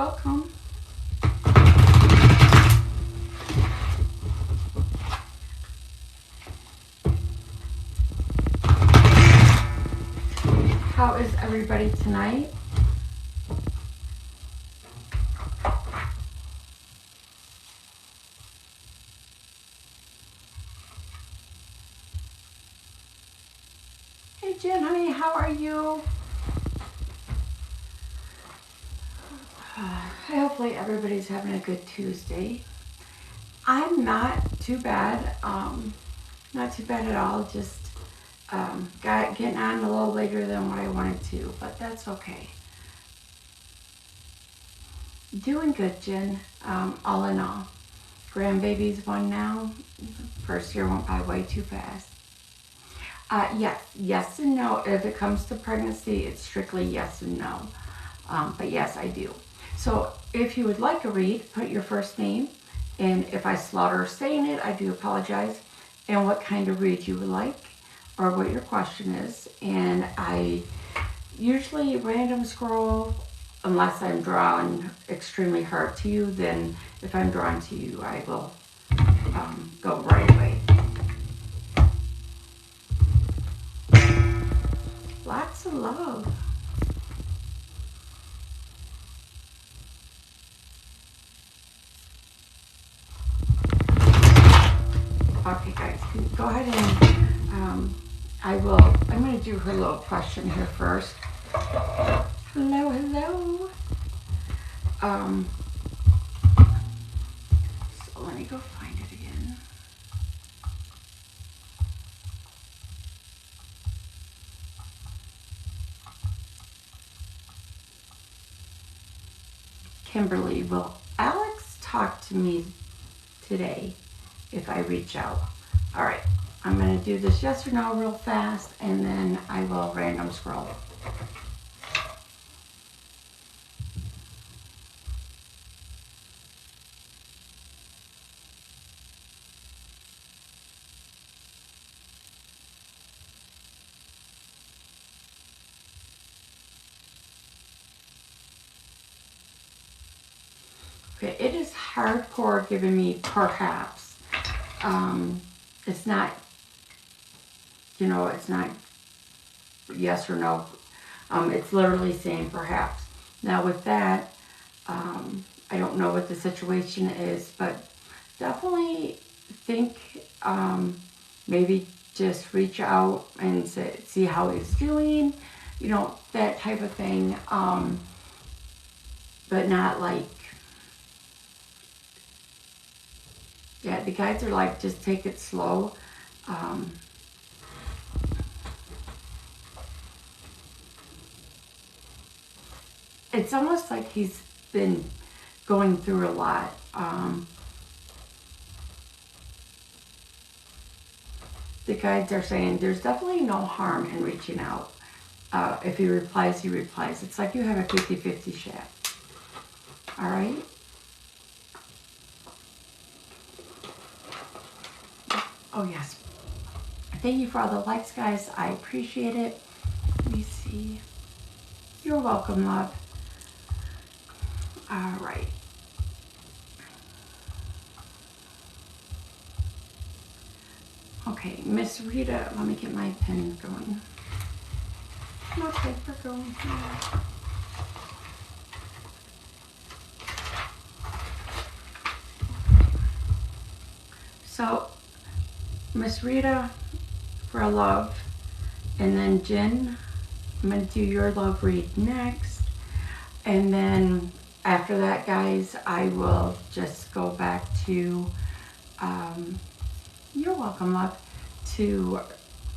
welcome. How is everybody tonight? Hey Jen, honey, how are you? Hopefully everybody's having a good Tuesday. I'm not too bad. Not too bad at all. Just getting on a little later than what I wanted to, but that's okay. Doing good, Jen. All in all. Grandbaby's 1 now. First year went by way too fast. Yes and no. If it comes to pregnancy, it's strictly yes and no. But yes, I do. So if you would like a read, put your first name, and if I slaughter saying it, I do apologize, and what kind of read you would like, or what your question is. And I usually random scroll, unless I'm drawn extremely hard to you. Then if I'm drawn to you, I will go right away. Lots of love. Okay, guys, go ahead and I'm going to do her little question here first. Hello, hello. So let me go find it again. Kimberly, will Alex talk to me today if I reach out? All right, I'm going to do this yes or no real fast, and then I will random scroll. Okay, it is hardcore giving me perhaps. It's not, it's not yes or no. It's literally saying perhaps. Now with that, I don't know what the situation is, but definitely think maybe just reach out and see how he's doing, that type of thing. But not like, yeah, the guides are like, just take it slow. It's almost like he's been going through a lot. The guides are saying there's definitely no harm in reaching out. If he replies, he replies. It's like you have a 50-50 shot. All right? Oh, yes. Thank you for all the likes, guys. I appreciate it. Let me see. You're welcome, love. All right. Okay, Miss Rita, let me get my pen going. No paper going here. So, Miss Rita for love, and then Jen, I'm going to do your love read next, and then after that, guys, I will just go back to, you're welcome, love, to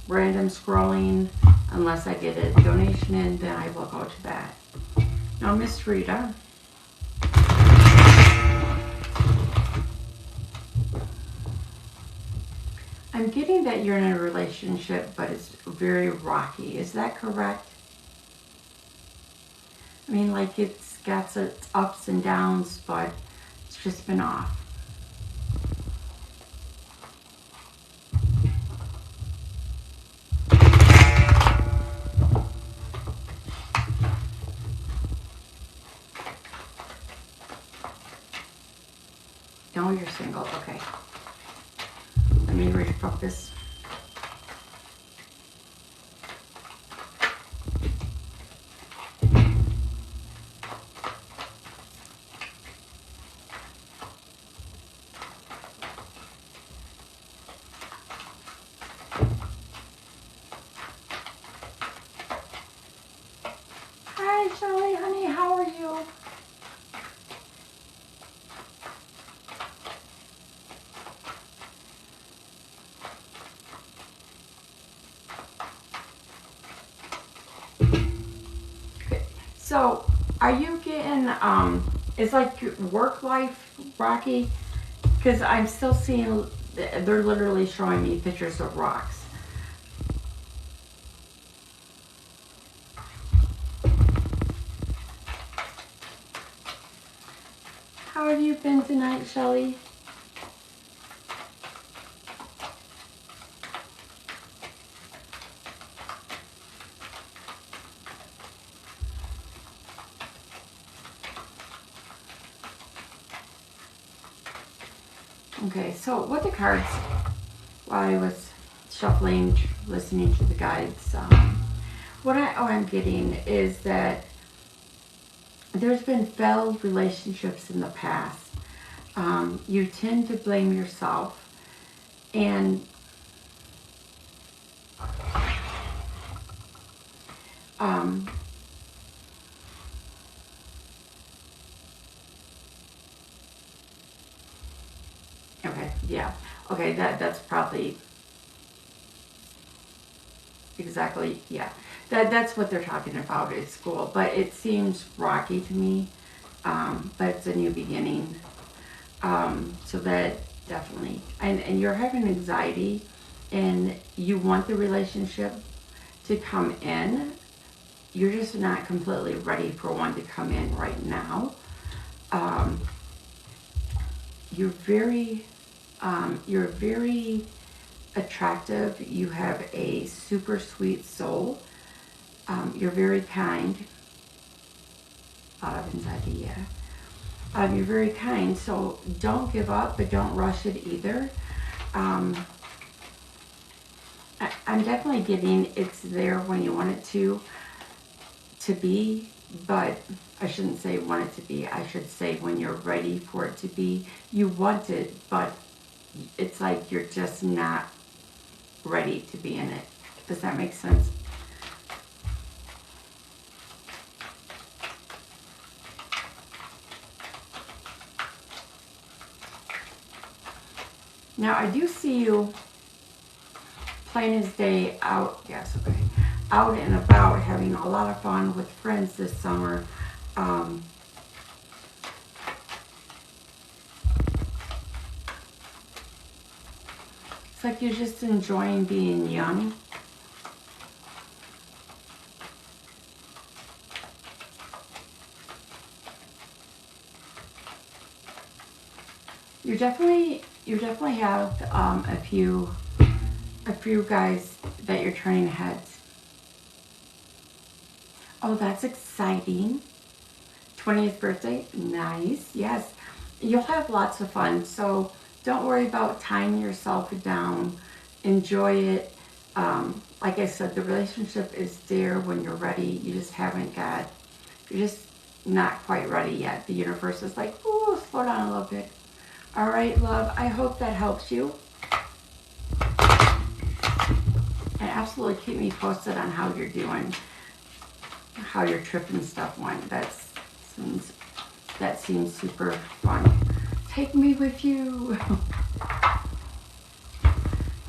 random scrolling. Unless I get a donation in, then I will go to that. Now, Miss Rita, I'm getting that you're in a relationship, but it's very rocky. Is that correct? I mean, like it's got its ups and downs, but it's just been off. No, you're single. Okay. Let me refocus. Hi, Shelly, honey. How are you? So, are you getting, is like your work life rocky? Because I'm still seeing, they're literally showing me pictures of rocks. How have you been tonight, Shelly? Okay, so what the cards, while I was shuffling, listening to the guides, what I'm getting is that there's been failed relationships in the past. You tend to blame yourself, and okay, yeah, okay, that's probably exactly, yeah, that's what they're talking about at school. But it seems rocky to me, but it's a new beginning. So that definitely, and you're having anxiety, and you want the relationship to come in. You're just not completely ready for one to come in right now. Um, you're very attractive. You have a super sweet soul. You're very kind. A lot of anxiety, yeah. You're very kind, so don't give up, but don't rush it either. I'm definitely getting it's there when you want it to be, but I shouldn't say want it to be. I should say when you're ready for it to be. You want it, but it's like you're just not ready to be in it. Does that make sense? Now I do see you plain as day out, yes, okay, out and about, having a lot of fun with friends this summer. It's like you're just enjoying being young. You definitely have a few guys that you're turning heads. Oh, that's exciting. 20th birthday, nice. Yes, you'll have lots of fun. So don't worry about tying yourself down. Enjoy it. Like I said, the relationship is there when you're ready. You just haven't got. You're just not quite ready yet. The universe is like, ooh, slow down a little bit. All right, love. I hope that helps you. And absolutely keep me posted on how you're doing, how your trip and stuff went. That seems super fun. Take me with you.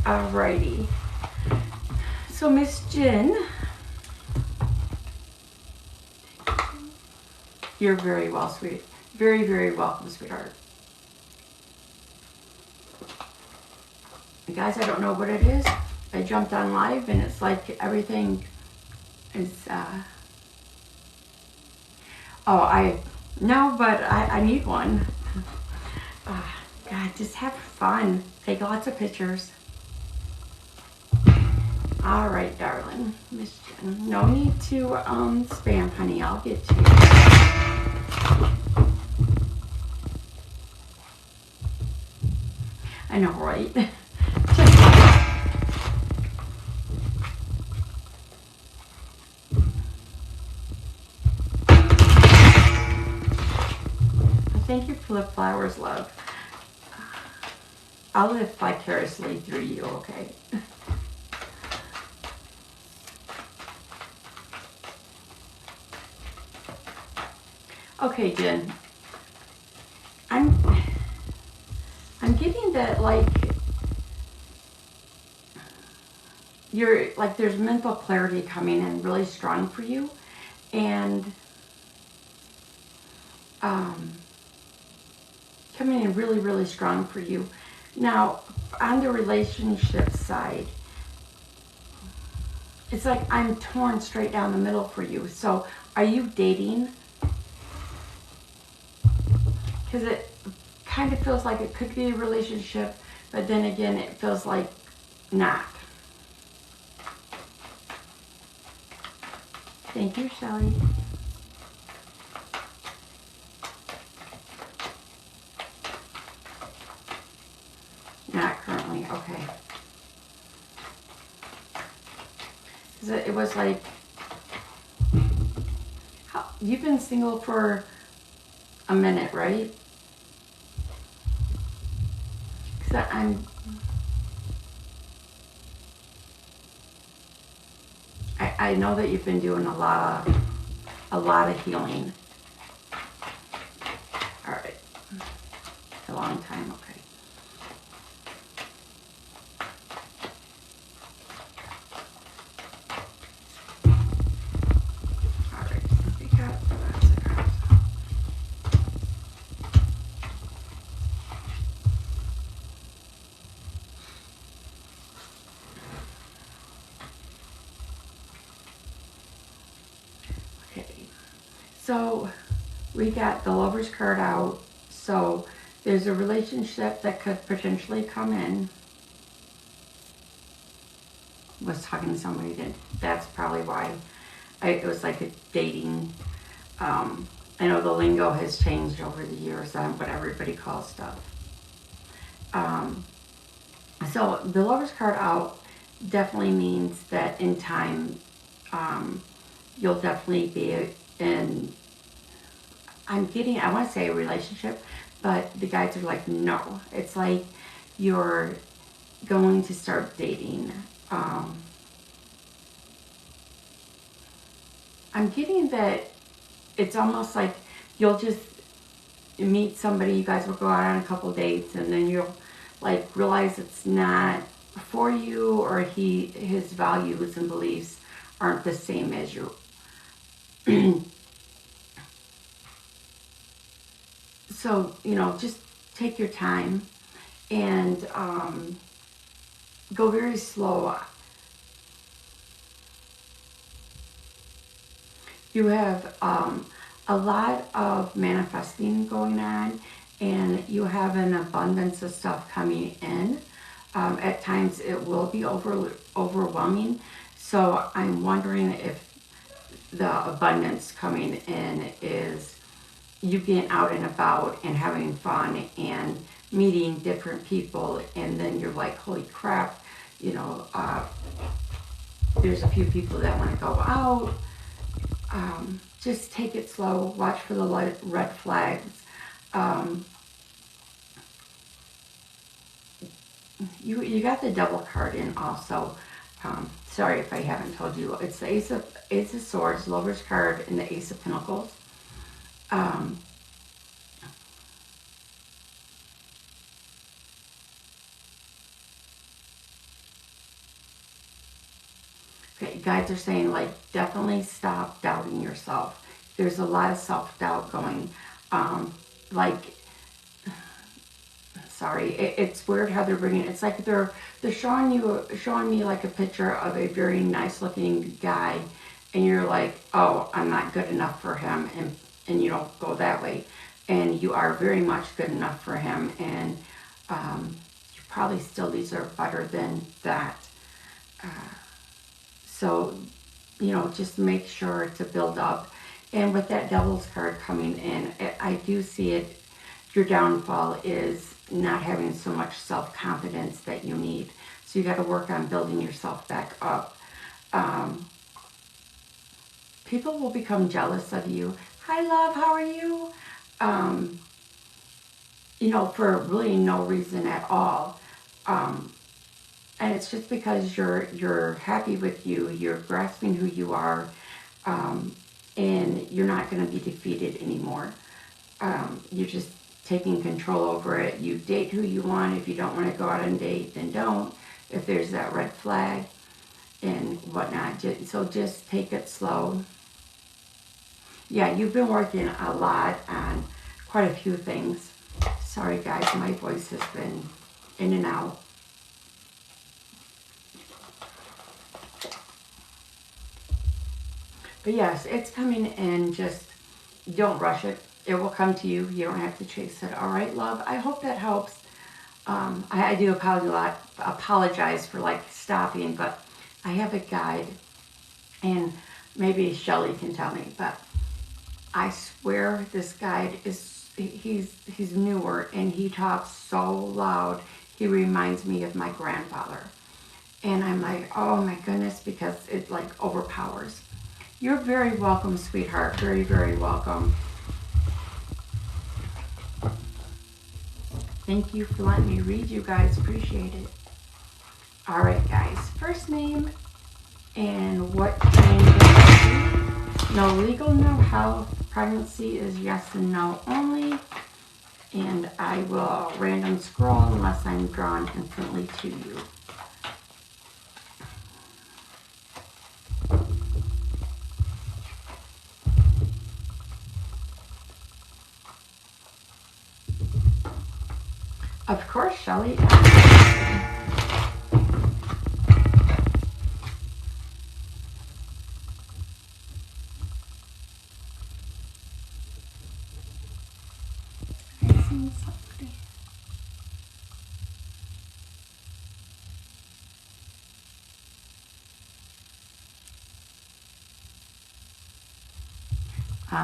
Alrighty. So Miss Jen, you're very well, sweet. Very, very welcome, sweetheart. Guys, I don't know what it is. I jumped on live and it's like everything is, no, but I need one. God, just have fun. Take lots of pictures. All right, darling. Miss Jen, no need to spam, honey. I'll get to you. I know, right? Just love it. Thank you for the flowers, love. I'll live vicariously through you, okay? Okay, Jen. I'm getting that, like, you're, like, there's mental clarity coming in really strong for you. And, coming in really, really strong for you. Now, on the relationship side, it's like I'm torn straight down the middle for you. So, are you dating? Because it kind of feels like it could be a relationship, but then again, it feels like not. Thank you, Shelly. Not currently, okay. It was like, you've been single for a minute, right? Because I know that you've been doing a lot of healing. All right, a long time, okay. All right, we got lots of cards. Okay, so we got the Lover's card out. So there's a relationship that could potentially come in. Was talking to somebody that's probably why it was like a dating. I know the lingo has changed over the years on what everybody calls stuff. So the Lover's card out definitely means that in time, you'll definitely be in, I want to say a relationship, but the guides are like, no. It's like you're going to start dating. I'm getting that it's almost like you'll just meet somebody, you guys will go out on a couple dates, and then you'll like realize it's not for you, or his values and beliefs aren't the same as you. So, just take your time and go very slow. You have a lot of manifesting going on, and you have an abundance of stuff coming in. At times it will be overwhelming. So I'm wondering if the abundance coming in is you being out and about and having fun and meeting different people, and then you're like, holy crap, there's a few people that want to go out. Just take it slow. Watch for the red flags. You got the Devil card in also. Sorry if I haven't told you. It's the Ace of Swords, Lover's card, and the Ace of Pentacles. Okay, guides are saying, like, definitely stop doubting yourself. There's a lot of self-doubt going. Sorry, it's weird how they're bringing it. It's like they're showing me like a picture of a very nice looking guy, and you're like, oh, I'm not good enough for him, and you don't go that way, and you are very much good enough for him, and you probably still deserve better than that. So, just make sure to build up. And with that Devil's card coming in, I do see it your downfall is not having so much self-confidence that you need. So you got to work on building yourself back up. People will become jealous of you. Hi, love, how are you? You know, for really no reason at all. And it's just because you're happy with you, you're grasping who you are, and you're not going to be defeated anymore. You're just taking control over it. You date who you want. If you don't want to go out on a date, then don't. If there's that red flag and whatnot, so just take it slow. Yeah, you've been working a lot on quite a few things. Sorry guys, my voice has been in and out. But yes, it's coming in. Just don't rush it. It will come to you. You don't have to chase it. All right, love. I hope that helps. I do apologize for like stopping, but I have a guide, and maybe Shelly can tell me, but I swear this guide is, he's newer and he talks so loud. He reminds me of my grandfather. And I'm like, oh my goodness, because it like overpowers. You're very welcome, sweetheart. Very, very welcome. Thank you for letting me read, you guys. Appreciate it. All right, guys. First name and what kind of no legal, no health. Pregnancy is yes and no only. And I will random scroll unless I'm drawn instantly to you. Of course, Shelly.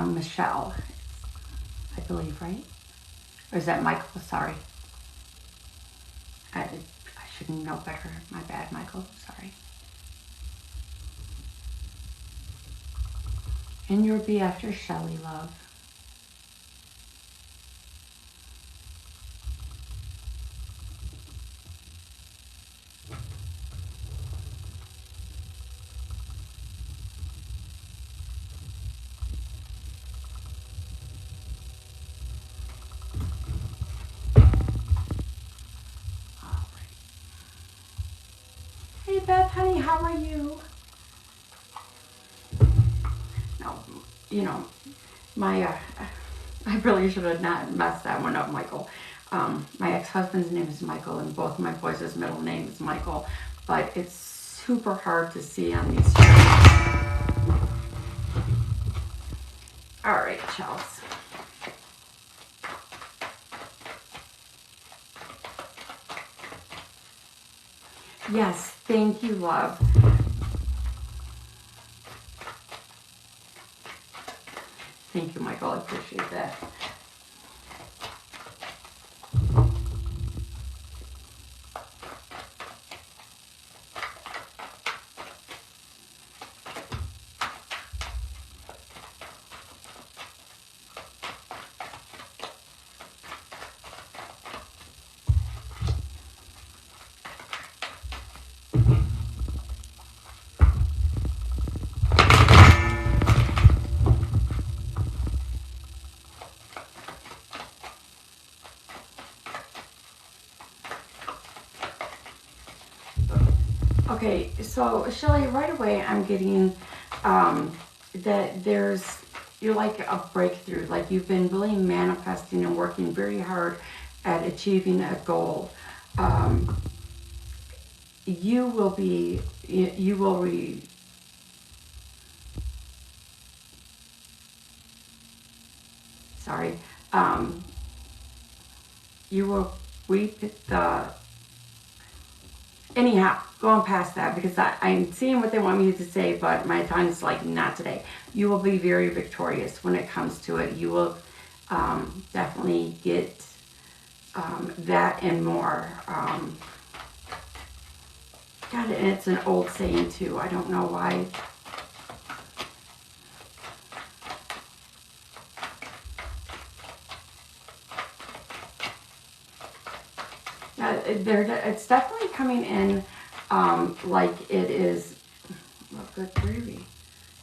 Michelle, I believe, right? Or is that Michael? Sorry. I should know better. My bad, Michael. Sorry. And you'll be after Shelly, love. Hey Beth, honey, how are you? No, you know, my, I really should have not messed that one up, Michael. My ex-husband's name is Michael, and both my boys' middle name is Michael, but it's super hard to see on these charts. All right, Chels. Yes, thank you, love. Thank you, Michael. I appreciate that. Okay, so Shelly, right away I'm getting that you're like a breakthrough, like you've been really manifesting and working very hard at achieving a goal. You will be, you will sorry, you will reap the, anyhow, going past that, because I'm seeing what they want me to say, but my tongue's like, not today. You will be very victorious when it comes to it. You will definitely get that and more. God, and it's an old saying too. I don't know why. It's definitely coming in like it is. Well, good gravy.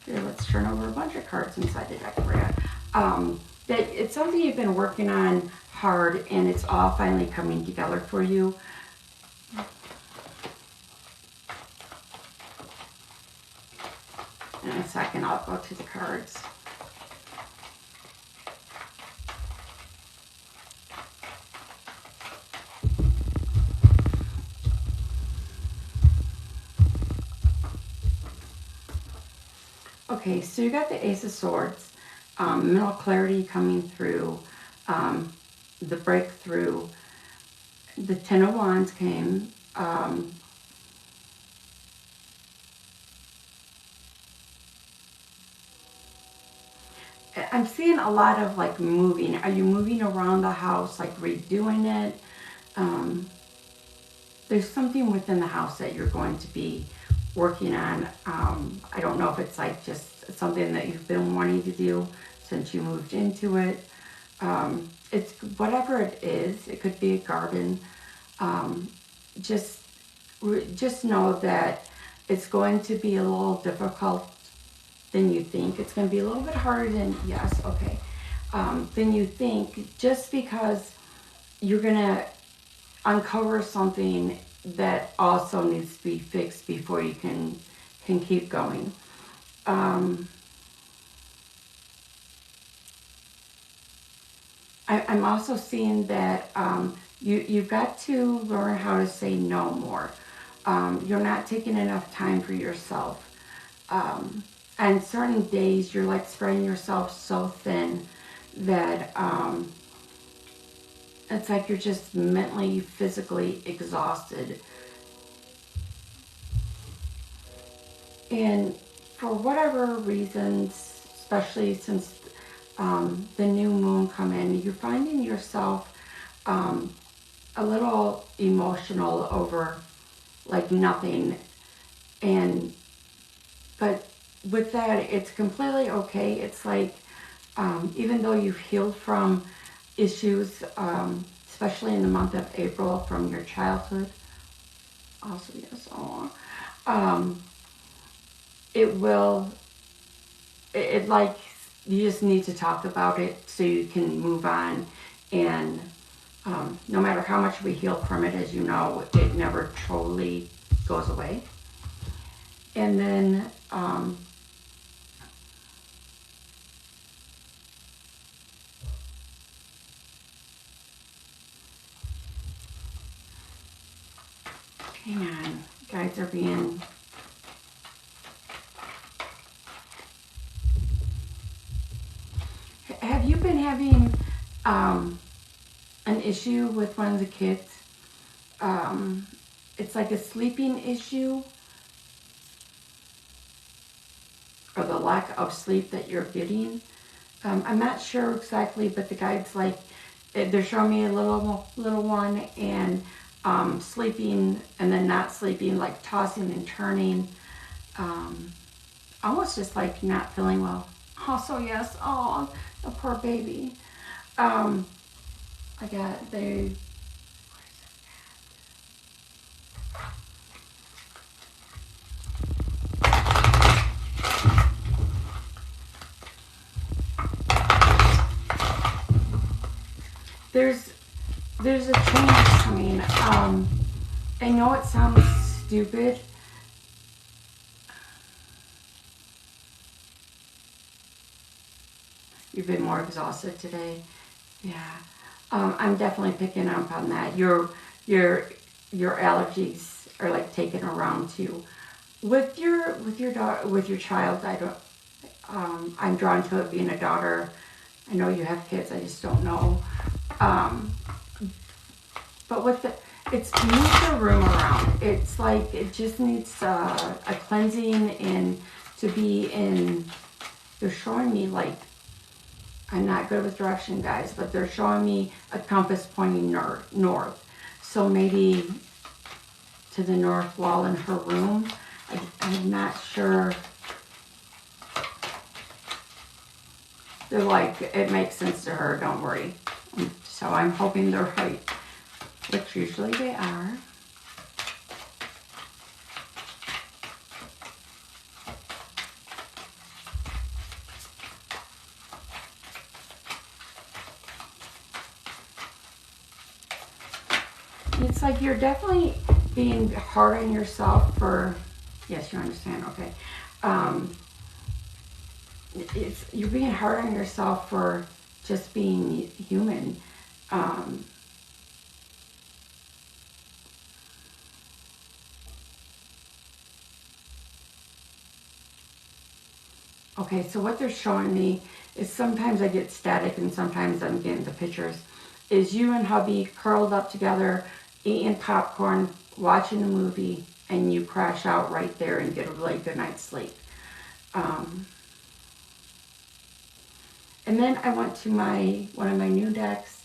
Here, let's turn over a bunch of cards inside the deck for you. That it's something you've been working on hard, and it's all finally coming together for you. In a second, I'll go to the cards. Okay, so you got the Ace of Swords, mental clarity coming through, the breakthrough. The Ten of Wands came. I'm seeing a lot of like moving. Are you moving around the house, like redoing it? There's something within the house that you're going to be working on. I don't know if it's like just something that you've been wanting to do since you moved into it. It's whatever it is. It could be a garden. Just know that it's going to be a little difficult than you think. It's going to be a little bit harder than, yes, okay, than you think, just because you're going to uncover something that also needs to be fixed before you can keep going. I'm also seeing that you've got to learn how to say no more. You're not taking enough time for yourself. On certain days, you're like spreading yourself so thin that it's like you're just mentally, physically exhausted. And for whatever reasons, especially since the new moon come in, you're finding yourself a little emotional over like nothing. But with that, it's completely okay. It's like, even though you've healed from issues, especially in the month of April from your childhood, also, yes, it like, you just need to talk about it so you can move on. And no matter how much we heal from it, as you know, it never totally goes away. And then hang on, guys are being... Have you been having an issue with one of the kids? It's like a sleeping issue, or the lack of sleep that you're getting. I'm not sure exactly, but the guide's like, they're showing me a little one, and sleeping and then not sleeping, like tossing and turning, almost just like not feeling well. Also, yes, oh, the poor baby. There's a change coming. I know it sounds stupid. You've been more exhausted today. Yeah. I'm definitely picking up on that. Your allergies are like taking around too. With your child, I'm drawn to it being a daughter. I know you have kids, I just don't know. But it's moved the room around. It's like it just needs a cleansing, and to be in, they're showing me like I'm not good with direction, guys, but they're showing me a compass pointing north. So maybe to the north wall in her room. I'm not sure. They're like, it makes sense to her, don't worry. So I'm hoping they're right, which usually they are. It's like you're definitely being hard on yourself for, yes, you understand, okay. You're being hard on yourself for just being human. Okay, so what they're showing me is sometimes I get static and sometimes I'm getting the pictures. Is you and hubby curled up together, eating popcorn, watching a movie, and you crash out right there and get a really good night's sleep. And then I went to one of my new decks.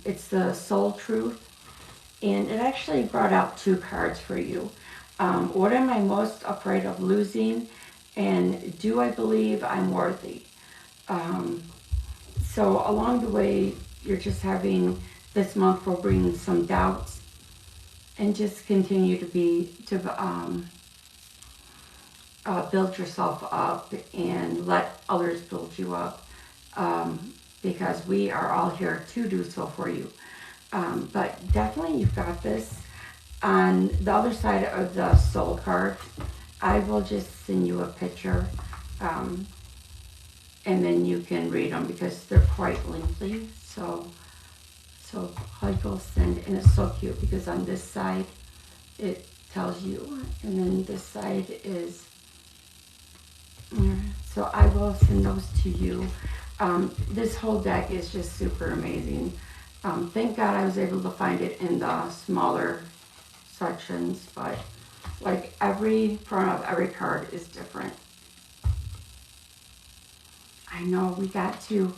It's the Soul Truth, and it actually brought out 2 cards for you. What am I most afraid of losing? And do I believe I'm worthy? So along the way, you're just having, this month will bring some doubts, and just continue to build yourself up and let others build you up, because we are all here to do so for you. But definitely you've got this. On the other side of the soul card, I will just send you a picture, and then you can read them because they're quite lengthy. So I will send, and it's so cute because on this side it tells you, and then this side is, so I will send those to you. This whole deck is just super amazing. Thank God I was able to find it in the smaller sections, but like every front of every card is different. I know we got to,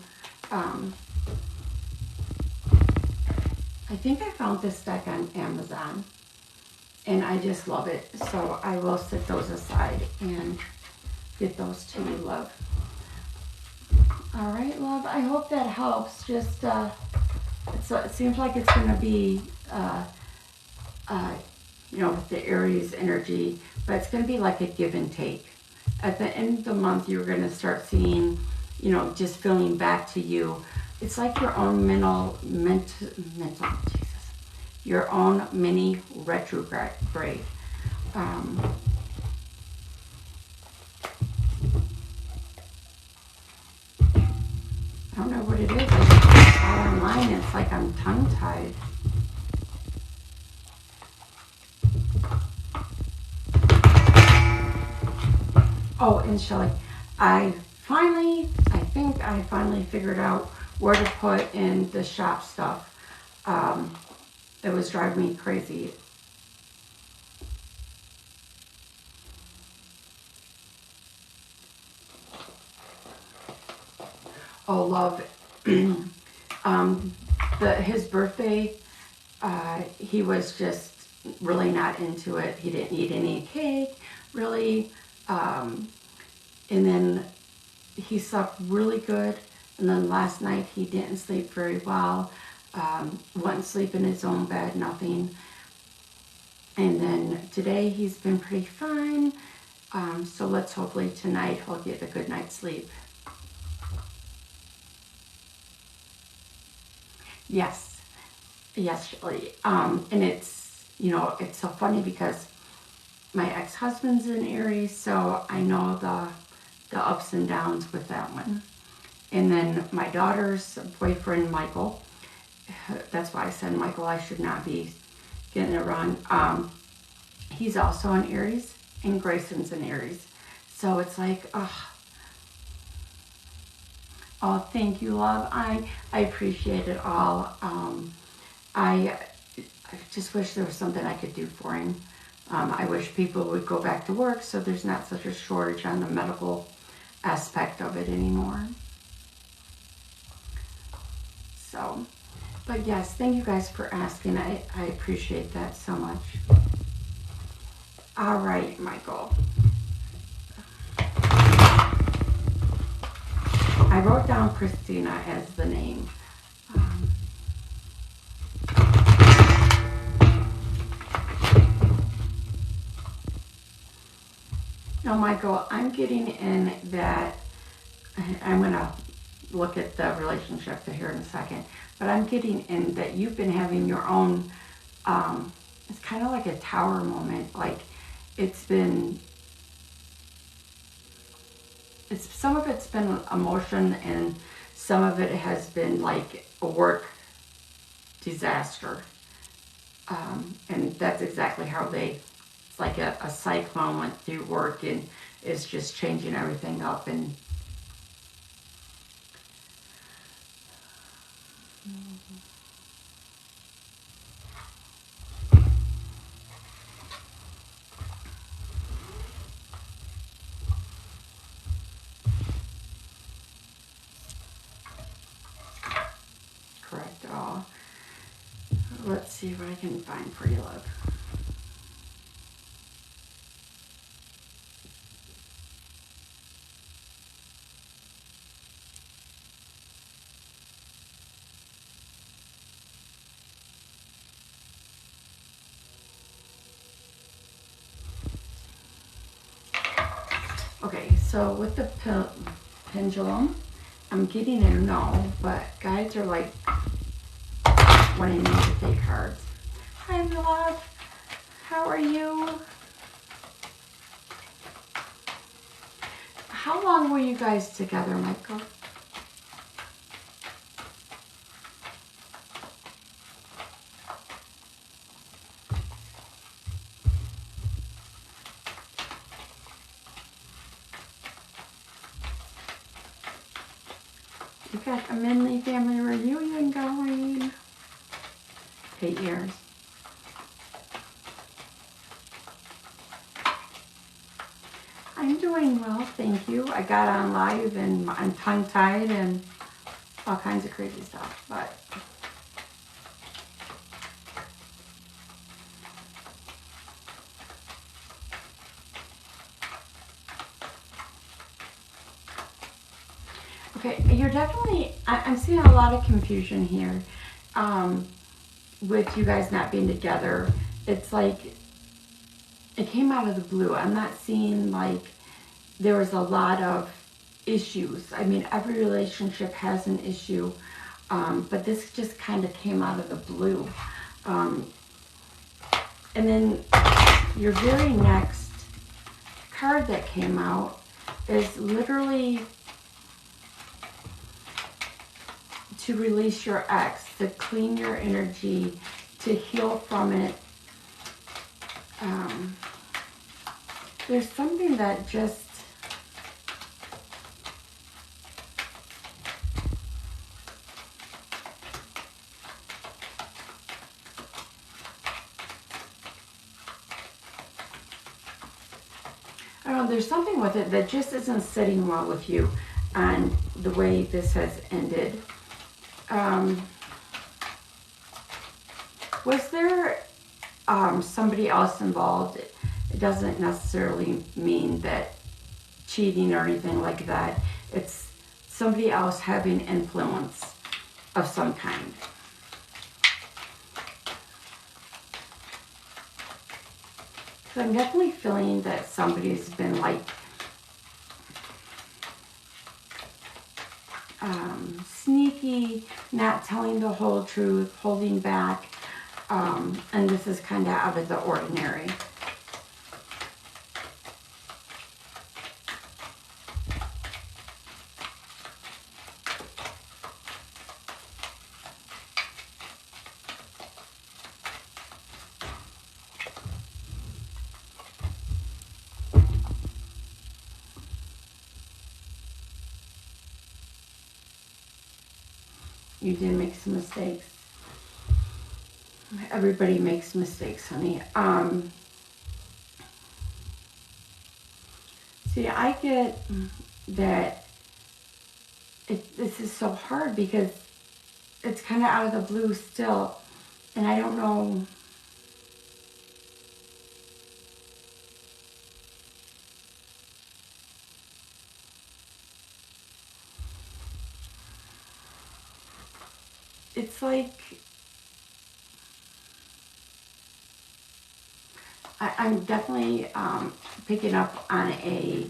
I think I found this deck on Amazon and I just love it. So I will set those aside and get those to you, love. All right, love, I hope that helps. Just, it seems like it's going to be, with the Aries energy, but it's going to be like a give and take. At the end of the month, you're going to start seeing, just feeling back to you. It's like your own mental, Jesus, your own mini retrograde. I don't know what it is. It's all online. It's like I'm tongue-tied. Oh, and Shelly, I think I finally figured out where to put in the shop stuff. It was driving me crazy. Oh, love. His birthday, he was just really not into it. He didn't eat any cake, really. And then he slept really good. And then last night he didn't sleep very well. Wouldn't sleep in his own bed, nothing. And then today he's been pretty fine. So let's hopefully tonight he'll get a good night's sleep. Yes, Shelley. And it's, it's so funny because my ex-husband's in Aries, so I know the ups and downs with that one. And then my daughter's boyfriend, Michael, that's why I said Michael, I should not be getting it wrong. He's also an Aries, and Grayson's an Aries. So it's like, oh, thank you, love. I appreciate it all. I just wish there was something I could do for him. I wish people would go back to work so there's not such a shortage on the medical aspect of it anymore. So, but yes, thank you guys for asking. I appreciate that so much. All right, Michael. I wrote down Christina as the name. Now, Michael, I'm getting in that, I'm going to look at the relationship here in a second, but I'm getting in that you've been having your own, it's kind of like a tower moment. Like some of it's been emotion and some of it has been like a work disaster. And that's exactly how it's like a cyclone went through work and is just changing everything up. And correct all. Let's see what I can find for you, love. Okay, so with the pendulum, I'm getting a no, but guides are like wanting me to take cards. Hi, love. How are you? How long were you guys together, Michael? You got a mini family reunion going. 8 years. I'm doing well, thank you. I got on live and I'm tongue-tied and all kinds of crazy stuff, but okay, you're definitely, I'm seeing a lot of confusion here with you guys not being together. It's like, it came out of the blue. I'm not seeing like there was a lot of issues. I mean, every relationship has an issue, but this just kind of came out of the blue. And then your very next card that came out is literally to release your ex, to clean your energy, to heal from it. There's something that just, I don't know, there's something with it that just isn't sitting well with you and the way this has ended. Was there somebody else involved? It doesn't necessarily mean that cheating or anything like that. It's somebody else having influence of some kind. So I'm definitely feeling that somebody's been like sneaky, not telling the whole truth, holding back, and this is kind of out of the ordinary. You did make some mistakes. Everybody makes mistakes, honey. See, I get that this is so hard because it's kind of out of the blue still, and I don't know. It's like I'm definitely picking up on a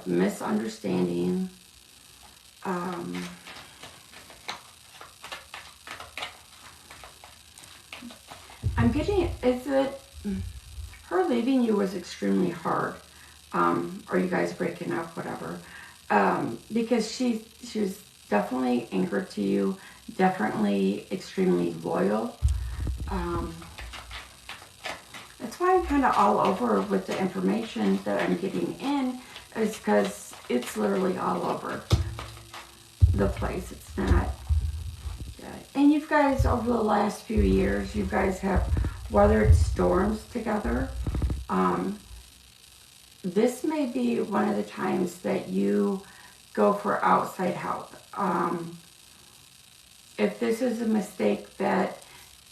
misunderstanding. I'm getting, is it, her leaving you was extremely hard, or you guys breaking up, whatever, because she was definitely anchored to you, definitely extremely loyal. That's why I'm kind of all over with the information that I'm getting in, is because it's literally all over the place. It's not. And you guys, over the last few years, you guys have weathered storms together. This may be one of the times that you go for outside help. If this is a mistake that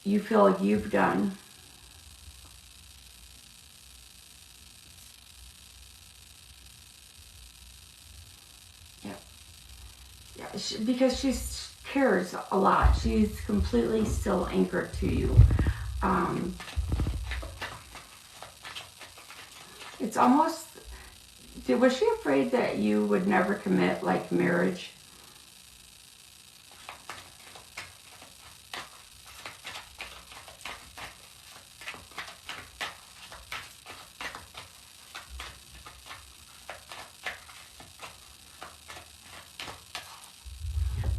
you feel like you've done, because she cares a lot. She's completely still anchored to you. It's almost, was she afraid that you would never commit, like marriage?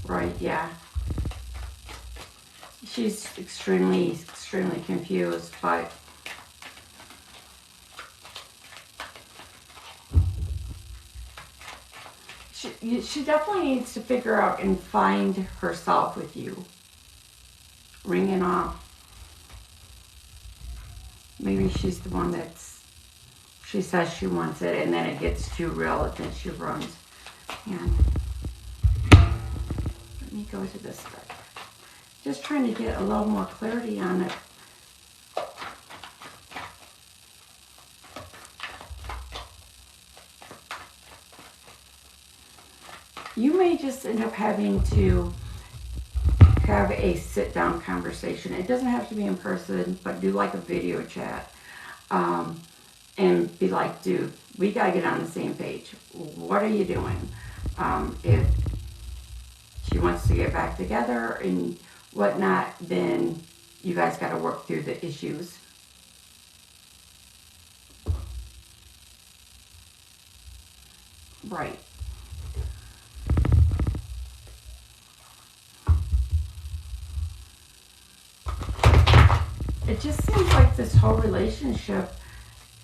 Right, yeah. She's extremely confused, but she definitely needs to figure out and find herself with you. Ringing off. Maybe she's the one she says she wants it, and then it gets too real, and then she runs. And let me go to this deck. Just trying to get a little more clarity on it. You may just end up having to have a sit-down conversation. It doesn't have to be in person, but do like a video chat. And be like, dude, we gotta get on the same page. What are you doing? If she wants to get back together and whatnot, then you guys gotta work through the issues. Right. It just seems like this whole relationship,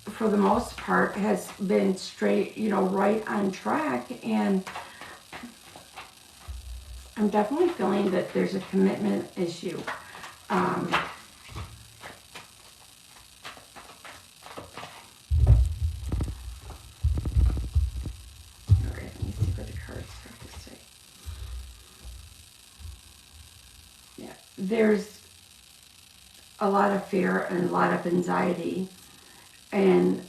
for the most part, has been straight, right on track. And I'm definitely feeling that there's a commitment issue. All right, let me see what the cards have to say. Yeah, there's a lot of fear and a lot of anxiety, and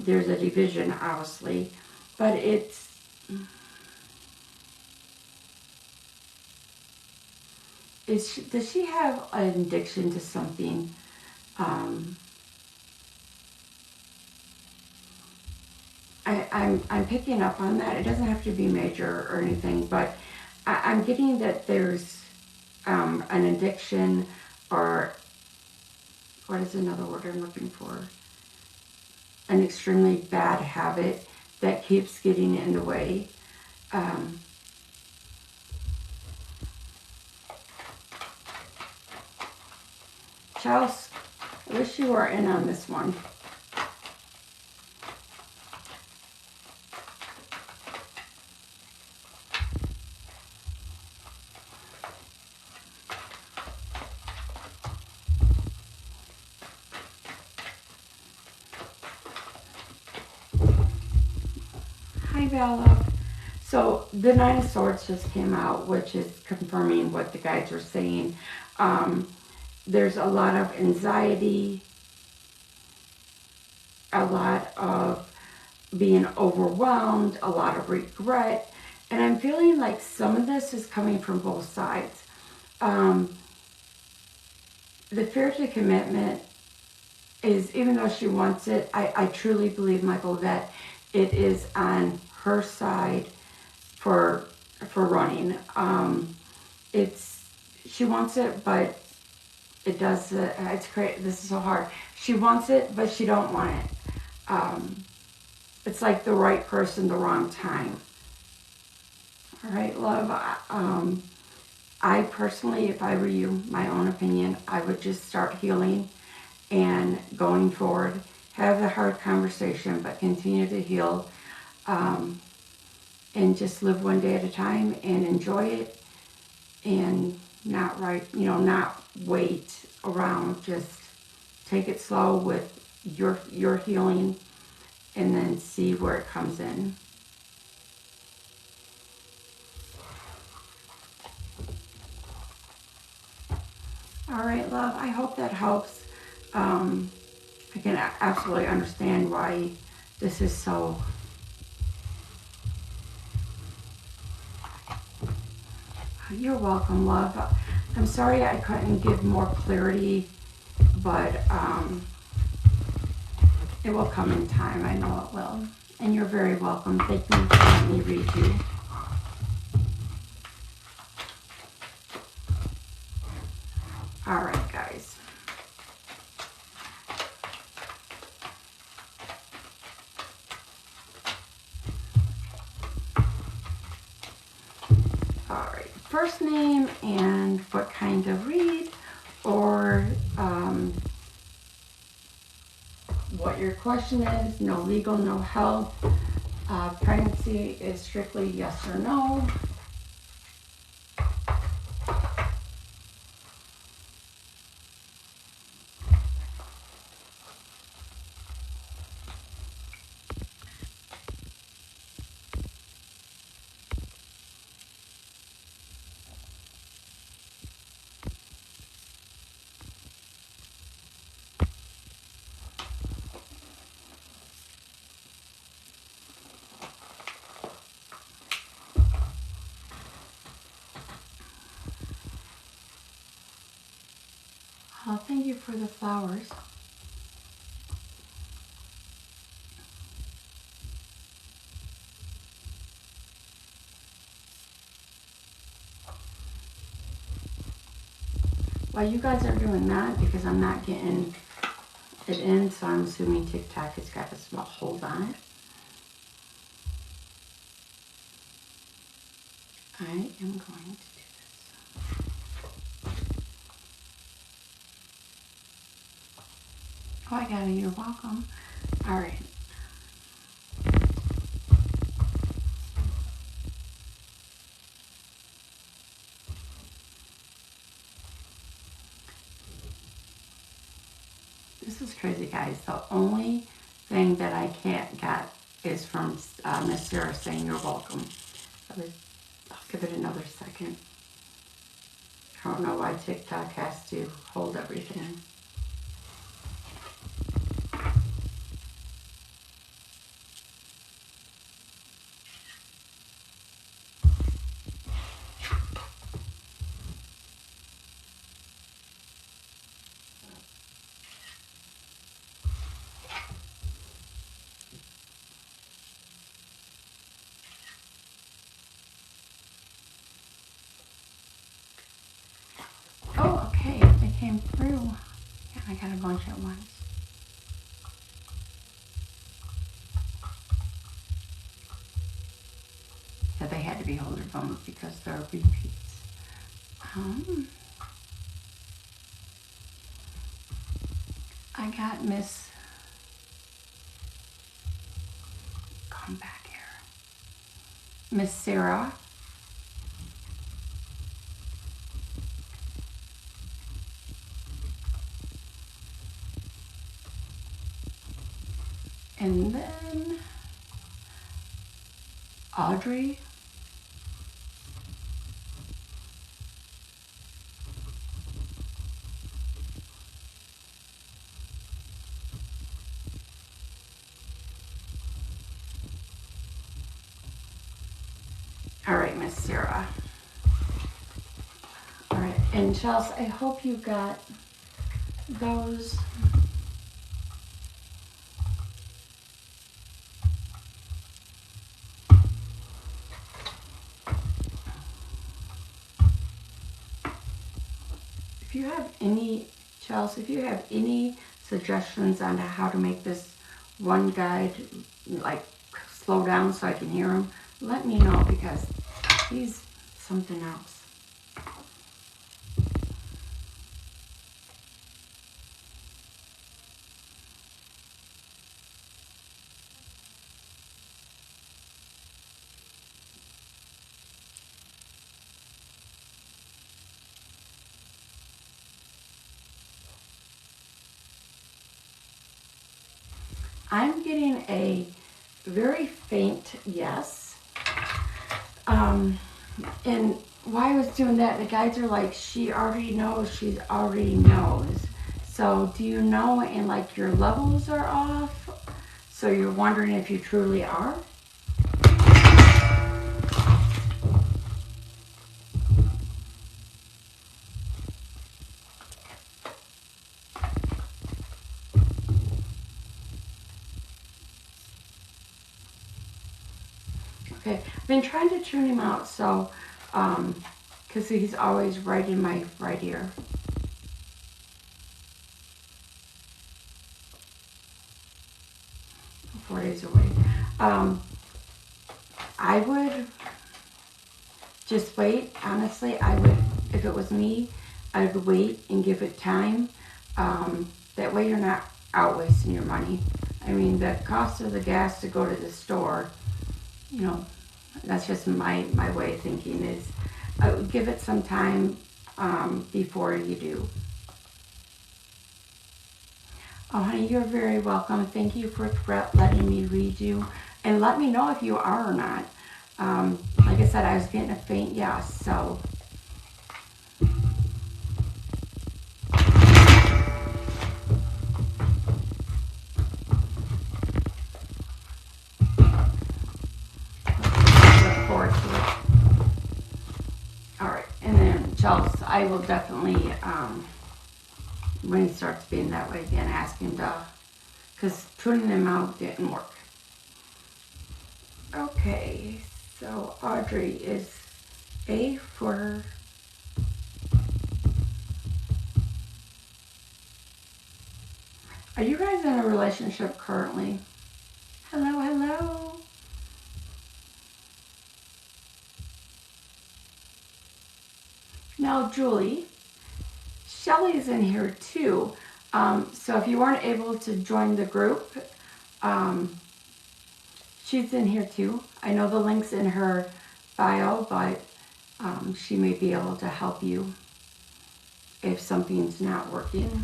there's a division, obviously, but does she have an addiction to something? I'm picking up on that. It doesn't have to be major or anything, but I'm getting that there's an addiction, or what is another word I'm looking for? An extremely bad habit that keeps getting in the way. Charles, I wish you were in on this one. Hi, Bella. So the Nine of Swords just came out, which is confirming what the guides are saying. There's a lot of anxiety, a lot of being overwhelmed, a lot of regret, and I'm feeling like some of this is coming from both sides. The fear to commitment is, even though she wants it, I truly believe, Michael, that it is on her side for running. She wants it, but it does. It's great. This is so hard. She wants it, but she don't want it. It's like the right person, the wrong time. All right, love. I personally, if I were you, my own opinion, I would just start healing and going forward. Have the hard conversation, but continue to heal, and just live one day at a time and enjoy it, and not wait around. Just take it slow with your healing, and then see where it comes in. All right, love, I hope that helps. I can absolutely understand why this is so... You're welcome, love. I'm sorry I couldn't give more clarity, but it will come in time. I know it will. And you're very welcome. Thank you for letting me read you. All right, guys. All right. First name and what kind of read, or what your question is. No legal, no health. Pregnancy is strictly yes or no. Oh, thank you for the flowers. While you guys are doing that, because I'm not getting it in, so I'm assuming TikTok has got a small hold on it. I am going to do this. Oh, I got it. You're welcome. All right. This is crazy, guys. The only thing that I can't get is from Miss Sarah saying you're welcome. I'll give it another second. I don't know why TikTok has to hold everything. Oh, okay. It came through. Yeah, I got a bunch at once. Yeah, they had to be holder phones because they're repeats. I got Miss... Come back here. Miss Sarah. And then Audrey. All right, Miss Sarah. All right, and Chelsea, I hope you got those. If you have any, Chelsea, if you have any suggestions on how to make this one guide like slow down so I can hear him, let me know, because he's something else. I'm getting a very faint yes. And why I was doing that, the guides are like, she already knows, she already knows. So do you know, and like your levels are off? So you're wondering if you truly are? Okay, I've been trying to tune him out, so, because he's always right in my right ear. "4 days away." I would just wait. Honestly, I would, if it was me, I would wait and give it time. That way you're not out wasting your money. I mean, the cost of the gas to go to the store, you know, that's just my way of thinking, is I would give it some time before you do. Oh, honey, you're very welcome. Thank you for letting me read you. And let me know if you are or not. Like I said, I was getting a faint yes, so. Look forward to it. All right, and then Chelsea, I will definitely, when he starts being that way again, ask him to, because tuning him out didn't work. Okay, so Audrey is A for Are you guys in a relationship currently? Hello, hello. Now, Julie, Shelly's in here too. So if you weren't able to join the group, she's in here too. I know the link's in her bio, but she may be able to help you if something's not working.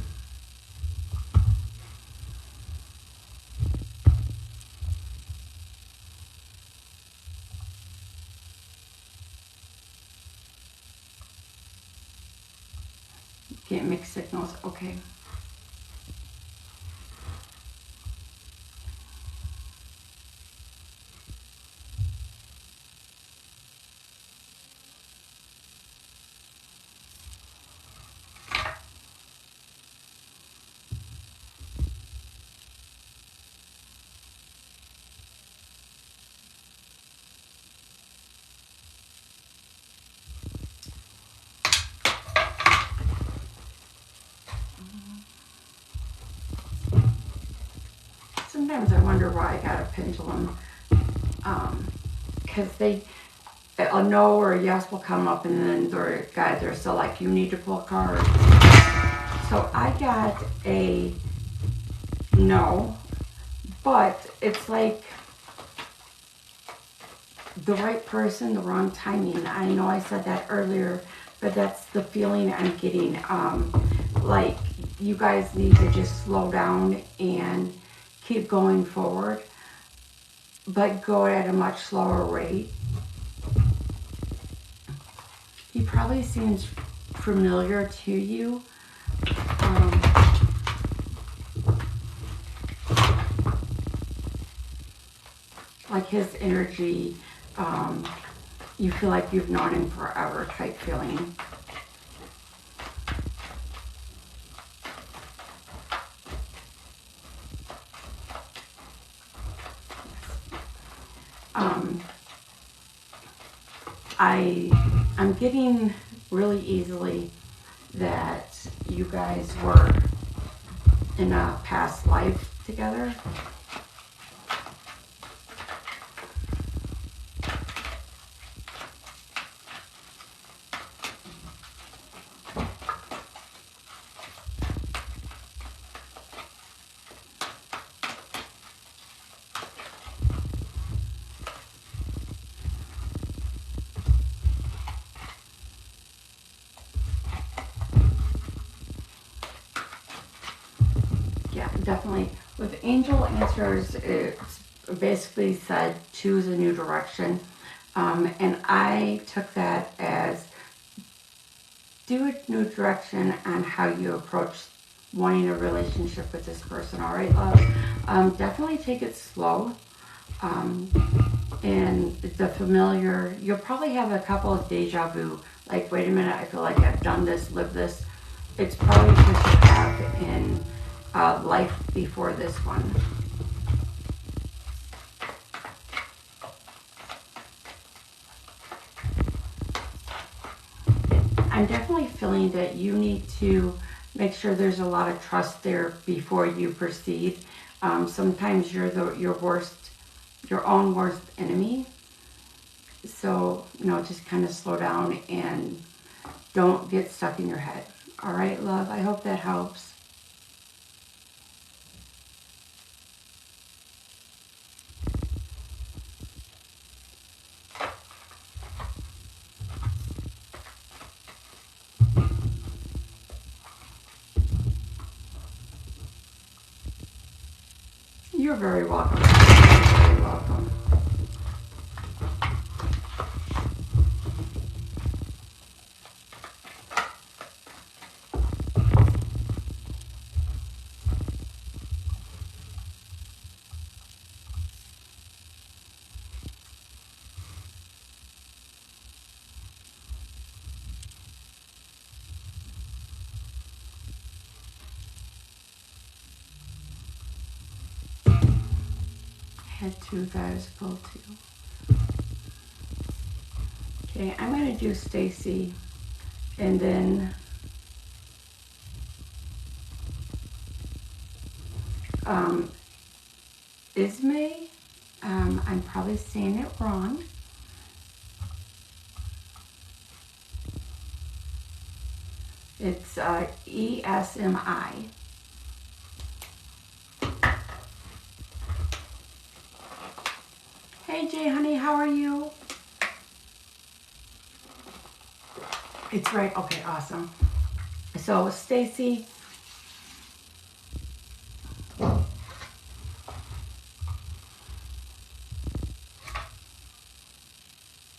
Can't mix signals, okay. Sometimes I wonder why I got a pendulum, because a no or a yes will come up, and then the guys are still like, you need to pull a card. So I got a no, but it's like the right person, the wrong timing. I know I said that earlier, but that's the feeling I'm getting. Like you guys need to just slow down and keep going forward, but go at a much slower rate. He probably seems familiar to you. Like his energy, you feel like you've known him forever type feeling. I'm getting really easily that you guys were in a past life together. Yeah, definitely. With angel answers, it's basically said choose a new direction. And I took that as do a new direction on how you approach wanting a relationship with this person. All right, love. Definitely take it slow. And the familiar, you'll probably have a couple of deja vu. Like, wait a minute, I feel like I've done this, lived this. It's probably because you have in life before this one. I'm definitely feeling that you need to make sure there's a lot of trust there before you proceed. Sometimes you're your own worst enemy. So, just kind of slow down and don't get stuck in your head. All right, love, I hope that helps. You're very welcome. You're very welcome. Had two guys pull two. Okay, I'm going to do Stacy and then Ismay. I'm probably saying it wrong. It's ESMI. Hey Jay, honey, how are you? It's right. Okay, awesome. So Stacy,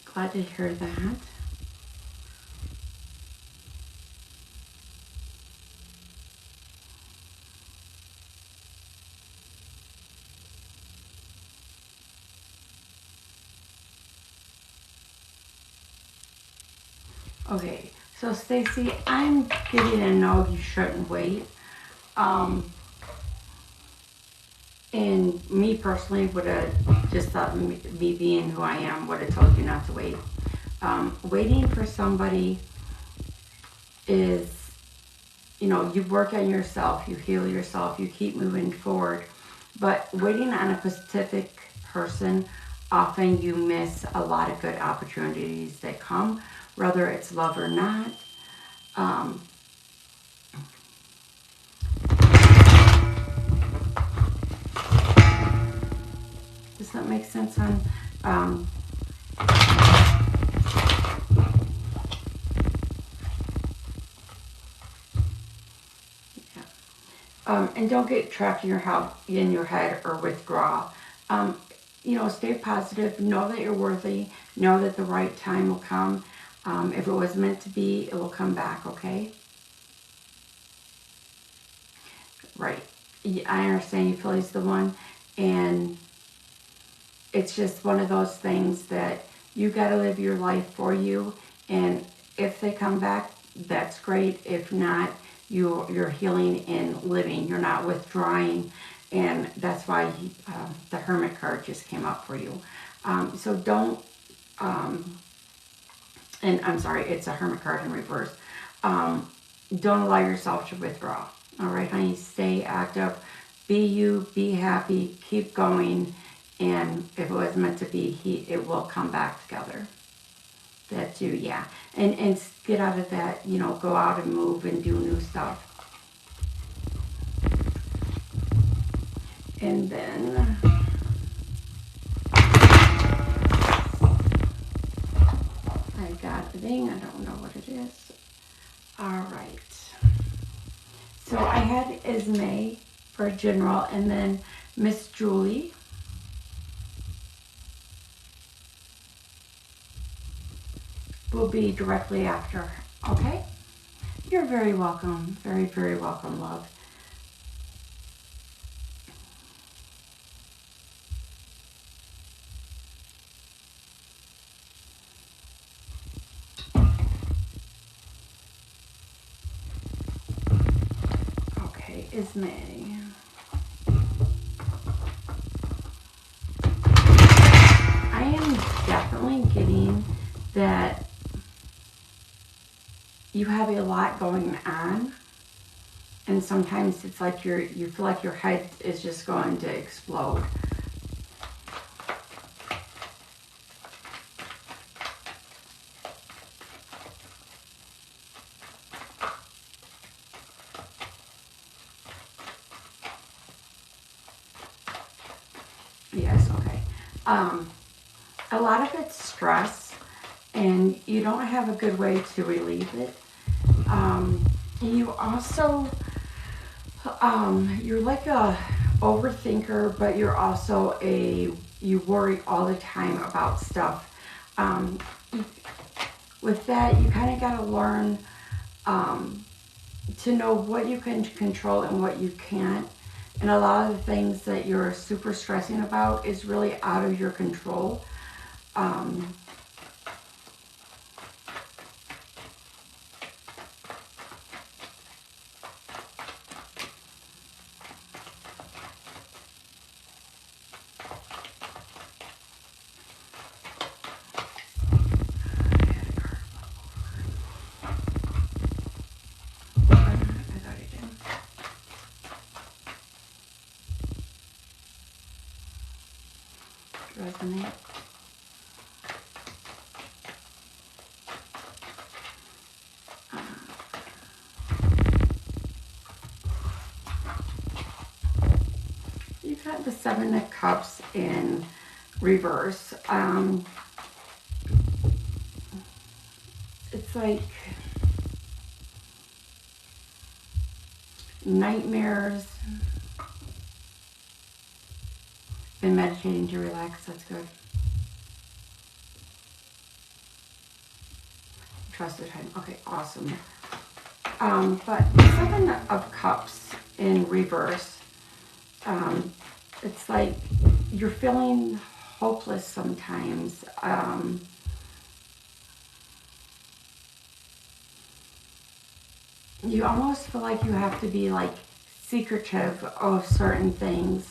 glad to hear that. Okay, so Stacy, I'm getting a no, you shouldn't wait. And me personally would have just thought me being who I am would have told you not to wait. Waiting for somebody is, you work on yourself, you heal yourself, you keep moving forward. But waiting on a specific person, often you miss a lot of good opportunities that come, whether it's love or not. Does that make sense, hon? And don't get trapped in your head or withdraw. Stay positive. Know that you're worthy. Know that the right time will come. If it was meant to be, it will come back, okay? Right. I understand you feel he's the one. And it's just one of those things that You got to live your life for you. And if they come back, that's great. If not, you're healing and living. You're not withdrawing. And that's why the Hermit card just came up for you. So don't, and I'm sorry, it's a Hermit card in reverse. Don't allow yourself to withdraw. All right, honey, stay active. Be you, be happy, keep going. And if it was meant to be, it will come back together. That too, yeah. And get out of that, you know, go out and move and do new stuff. And then I got a thing, I don't know what it is. All right. So I had Ismay for general, and then Miss Julie. Will be directly after, okay? You're very welcome. Very, very welcome, love. Okay, Ismay. I am definitely getting that you have a lot going on, and sometimes it's like you feel like your head is just going to explode. Yes, okay. A lot of it's stress, and you don't have a good way to relieve it. You also, you're like a overthinker, but you're also you worry all the time about stuff. With that, you kind of got to learn to know what you can control and what you can't. And a lot of the things that you're super stressing about is really out of your control. Resonate. You've got the Seven of Cups in reverse. It's like nightmares. Been meditating to relax, that's good. Trusted him. Okay, awesome. But the Seven of Cups in reverse, it's like you're feeling hopeless sometimes. You almost feel like you have to be like secretive of certain things.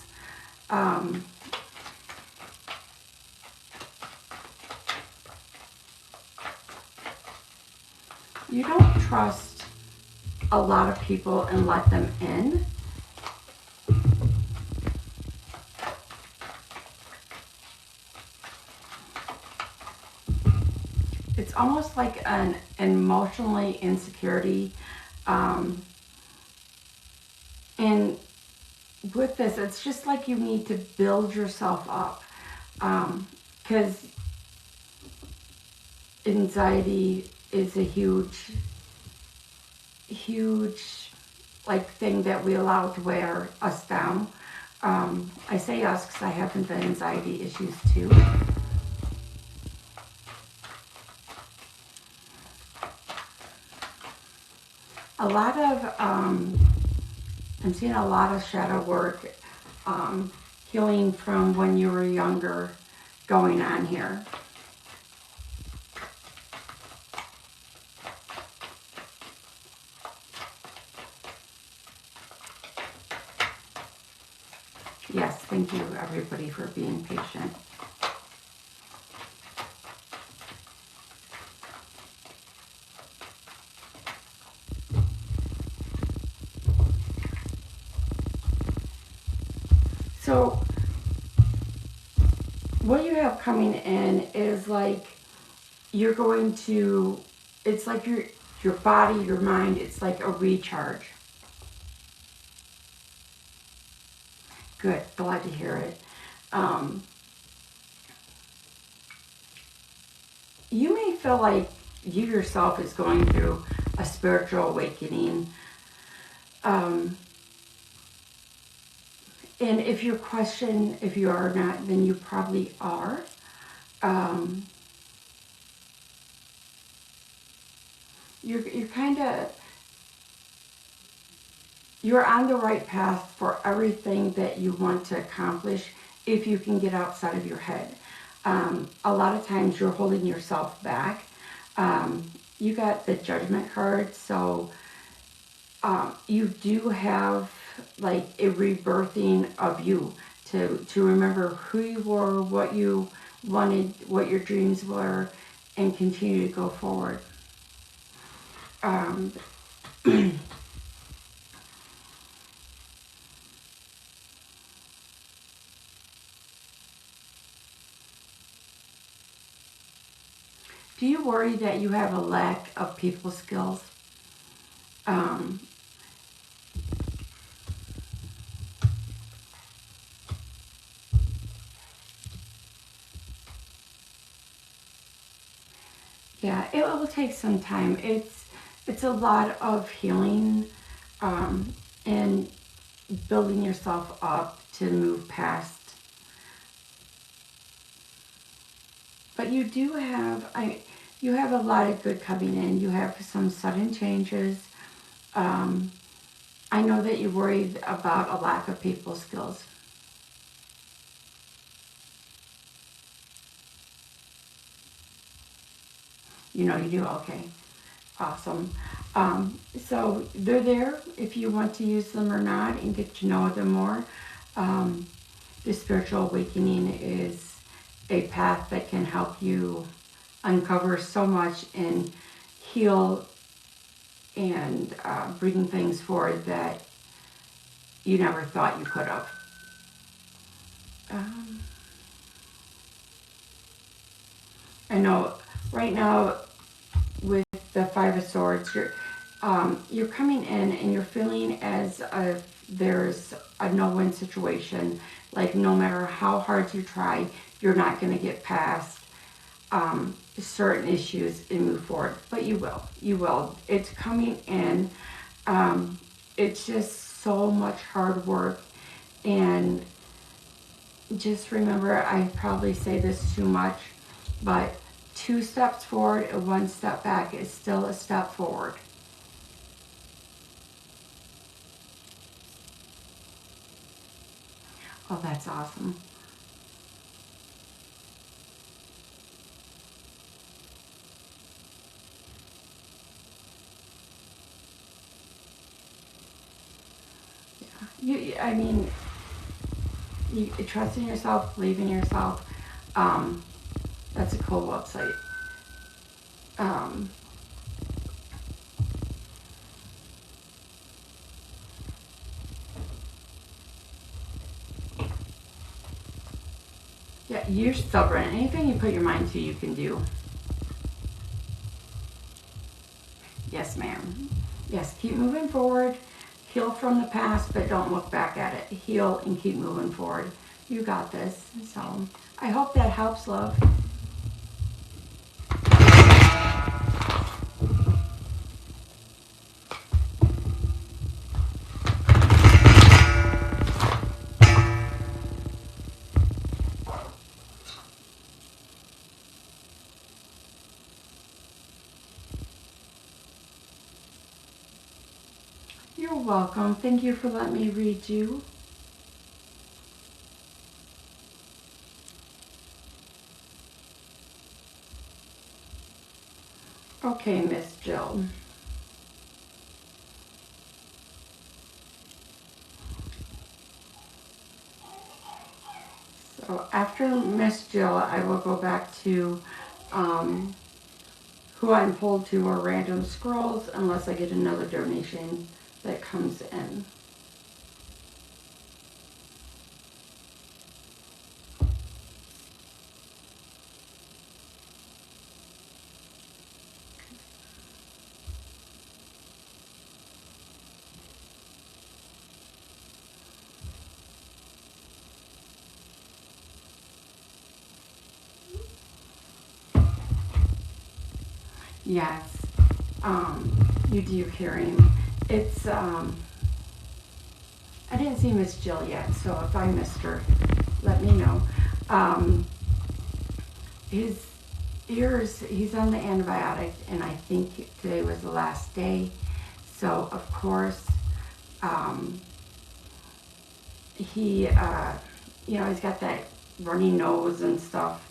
You don't trust a lot of people and let them in. It's almost like an emotionally insecurity. And with this, it's just like you need to build yourself up. Because anxiety is a huge like thing that we allow to wear us down. I say us because I have the anxiety issues too. A lot of, I'm seeing a lot of shadow work, healing from when you were younger going on here. Yes, thank you everybody for being patient. So what you have coming in is like you're going to, it's like your body, your mind, it's like a recharge. Good, glad to hear it. You may feel like you yourself is going through a spiritual awakening. And if you question if you are or not, then you probably are. You're kind of, you're on the right path for everything that you want to accomplish if you can get outside of your head. A lot of times you're holding yourself back. You got the Judgment card, so you do have like a rebirthing of you to remember who you were, what you wanted, what your dreams were, and continue to go forward. Do you worry that you have a lack of people skills? Yeah, it will take some time. It's a lot of healing and building yourself up to move past. But you do have, you have a lot of good coming in. You have some sudden changes. I know that you're worried about a lack of people skills. You know you do? Okay. Awesome. So they're there if you want to use them or not and get to know them more. The spiritual awakening is a path that can help you uncover so much and heal and bring things forward that you never thought you could have. I know right now with the Five of Swords, you're coming in and you're feeling as if there's a no-win situation. Like no matter how hard you try, you're not going to get past certain issues and move forward. But you will. You will. It's coming in. It's just so much hard work. And just remember, I probably say this too much, but 2 steps forward and 1 step back is still a step forward. Oh, that's awesome. I mean, you trust in yourself, believe in yourself. That's a cool website. Yeah, you're stubborn. Anything you put your mind to, you can do. Yes, ma'am. Yes, keep moving forward. Heal from the past, but don't look back at it. Heal and keep moving forward. You got this. So I hope that helps, love. You're welcome. Thank you for letting me read you. Okay, Miss Jill. So after Miss Jill, I will go back to who I'm pulled to or random scrolls unless I get another donation that comes in. Yes, you do hear him. It's, I didn't see Miss Jill yet, so if I missed her, let me know. His ears, he's on the antibiotic, and I think today was the last day. So, of course, he, you know, he's got that runny nose and stuff.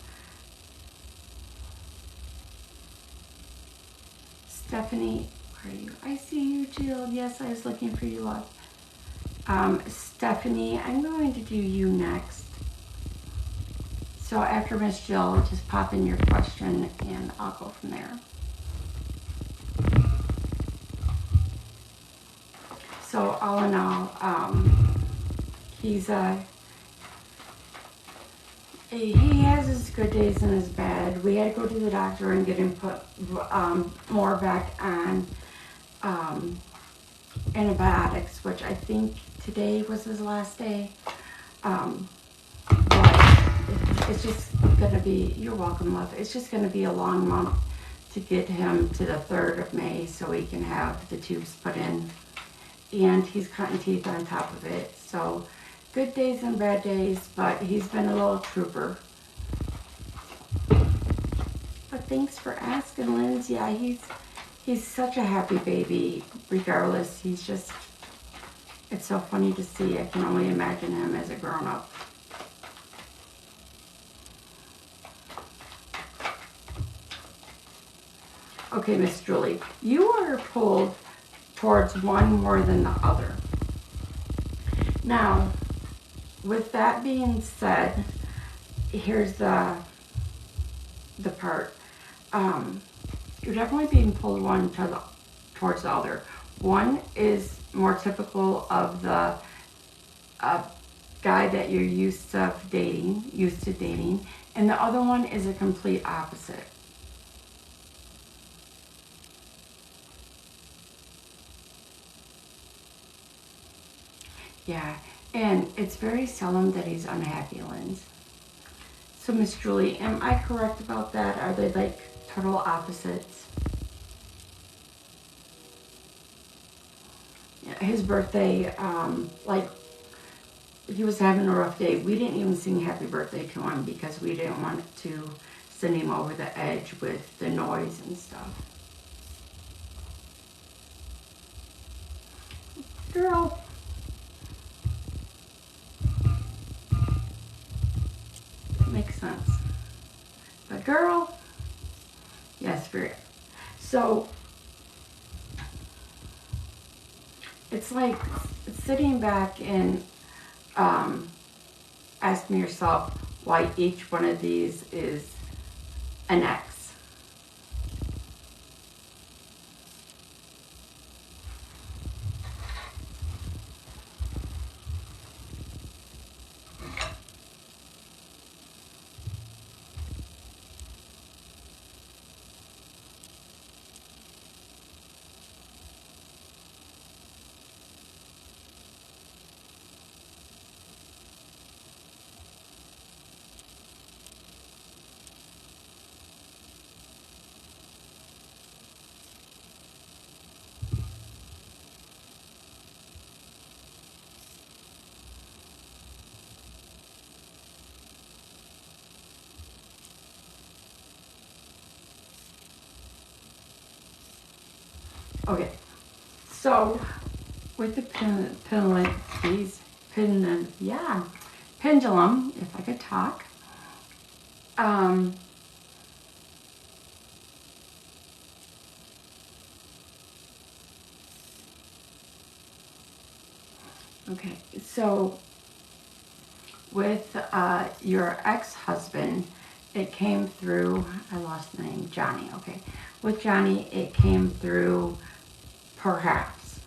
Stephanie, where are you? I see you, Jill. Yes, I was looking for you, love. Stephanie, I'm going to do you next. So after Miss Jill, just pop in your question and I'll go from there. So all in all, he has his good days and his bad. We had to go to the doctor and get him put more back on antibiotics, which I think today was his last day. But it's just gonna be, you're welcome, love. It's just gonna be a long month to get him to the 3rd of May so he can have the tubes put in. And he's cutting teeth on top of it. So good days and bad days, but he's been a little trooper. But thanks for asking, Linz. Yeah, he's such a happy baby regardless. He's just, it's so funny to see. I can only imagine him as a grown-up. Okay, Miss Julie, you are pulled towards one more than the other. Now, with that being said, here's the part. You're definitely being pulled one towards the other. One is more typical of the guy that you're used to dating, and the other one is a complete opposite. Yeah, and it's very seldom that he's unhappy, Linz. So, Miss Julie, am I correct about that? Are they like total opposites? Yeah, his birthday, like, he was having a rough day. We didn't even sing happy birthday to him because we didn't want to send him over the edge with the noise and stuff. Girl. Makes sense. But girl, yes, spirit. So it's like sitting back and asking yourself why each one of these is an X. Okay, so with the pendulum, if I could talk, okay, so with your ex-husband, it came through, I lost the name, Johnny, okay. With Johnny, it came through perhaps.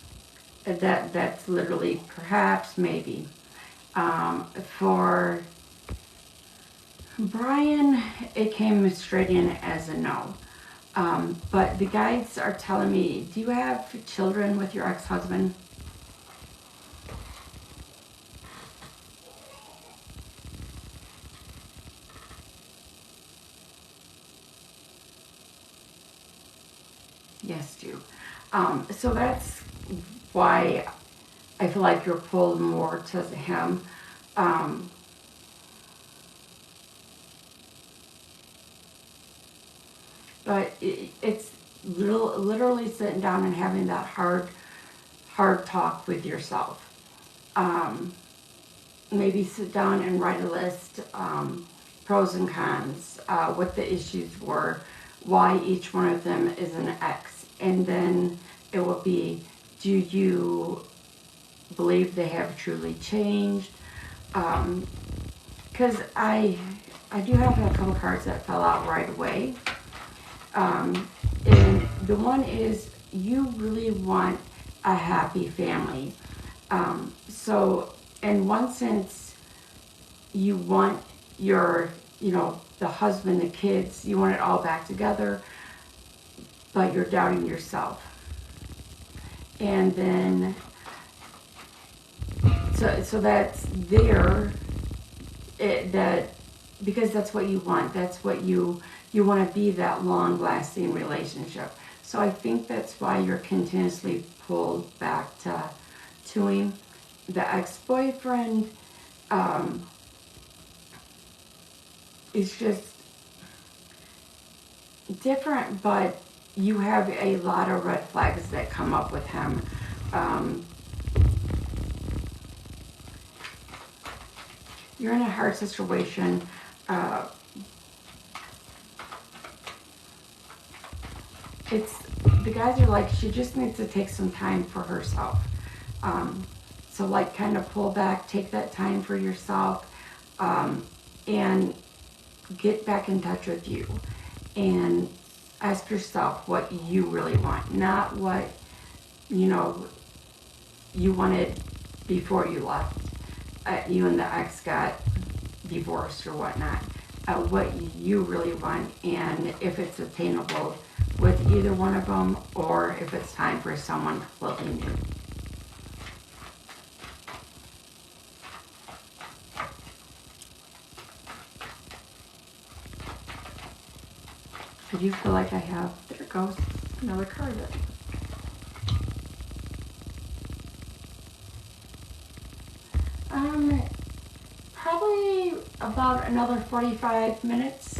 That's literally perhaps, maybe. For Brian, it came straight in as a no. But the guides are telling me, do you have children with your ex-husband? Yes, do. So that's why I feel like you're pulled more to him. But it's literally sitting down and having that hard talk with yourself. Maybe sit down and write a list, pros and cons, what the issues were, why each one of them is an X. And then it will be, do you believe they have truly changed? Because I do have a couple cards that fell out right away. And the one is, you really want a happy family. So in one sense, you want your, the husband, the kids, you want it all back together, but you're doubting yourself. And then, so that's there, because that's what you want. That's what you want to be, that long-lasting relationship. So I think that's why you're continuously pulled back to him. The ex-boyfriend is just different, but you have a lot of red flags that come up with him. You're in a hard situation. The guys are like, she just needs to take some time for herself. So like, kind of pull back, take that time for yourself, and get back in touch with you. And ask yourself what you really want, not what, you wanted before you left. You and the ex got divorced or whatnot. What you really want, and if it's attainable with either one of them, or if it's time for someone completely new. I do feel like I have, there goes another card. Probably about another 45 minutes.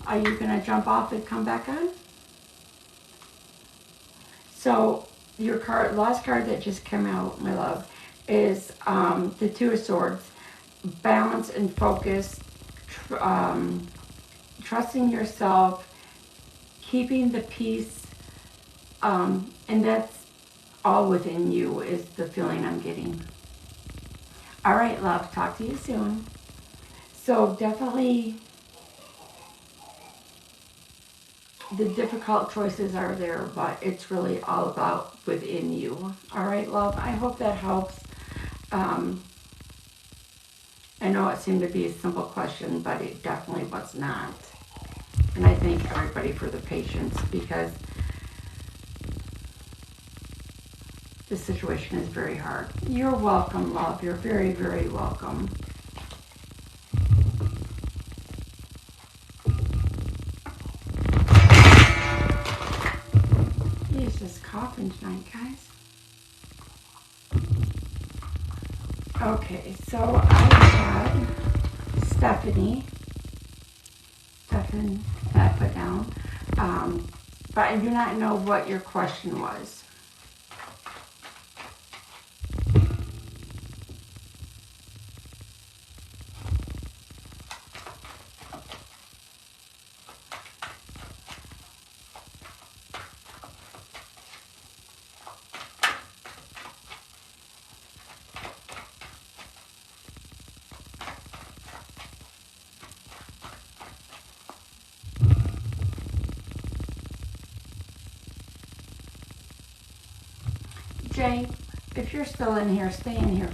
Are you gonna jump off and come back on? So your last card that just came out, my love, is the Two of Swords. Balance and focus, trusting yourself, keeping the peace, and that's all within you, is the feeling I'm getting. All right, love, talk to you soon. So definitely the difficult choices are there, but it's really all about within you. All right, love, I hope that helps. I know it seemed to be a simple question, but it definitely was not. And I thank everybody for the patience, because this situation is very hard. You're welcome, love. You're very, very welcome. He's just coughing tonight, guys. Okay, so I had Stephanie that I put down, but I do not know what your question was. Jay, if you're still in here, stay in here.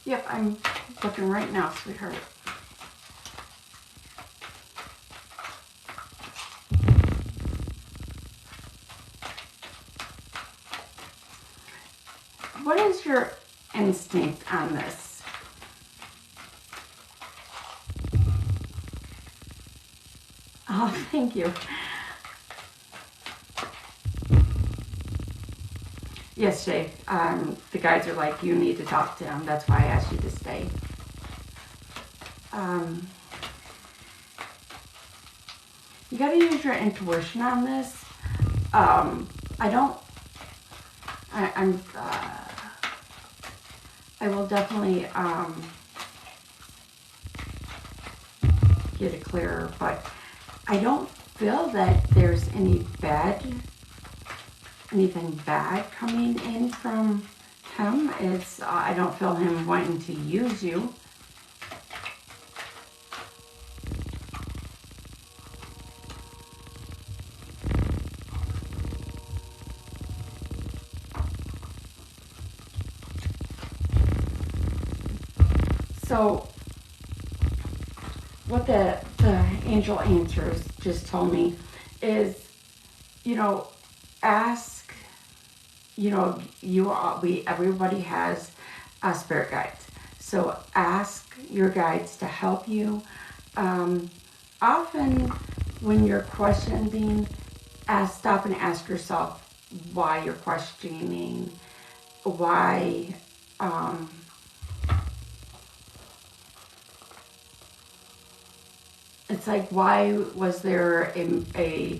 Yep, I'm looking right now, sweetheart. What is your instinct on this? Oh, thank you. Yes, Jay. The guides are like, you need to talk to him. That's why I asked you to stay. You got to use your intuition on this. I will definitely get it clearer, but I don't feel that there's anything bad coming in from him. I don't feel him wanting to use you. So what the angel answers just told me is, ask, everybody has spirit guides. So ask your guides to help you. Often when you're questioning, stop and ask yourself why you're questioning, why, it's like, why was there a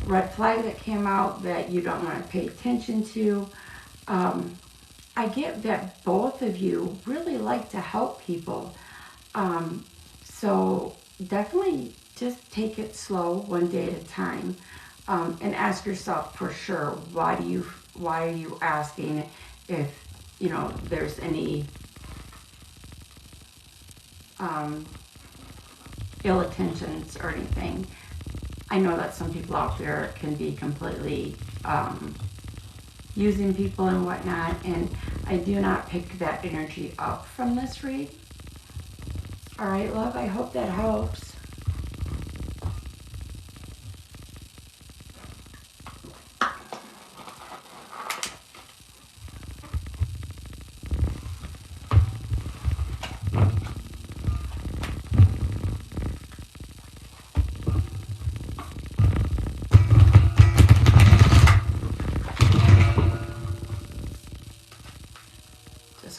red flag that came out that you don't want to pay attention to? I get that both of you really like to help people. So definitely just take it slow, one day at a time, and ask yourself for sure, why are you asking if, there's any ill intentions or anything. I know that some people out there can be completely using people and whatnot, and I do not pick that energy up from this read. All right, love, I hope that helps.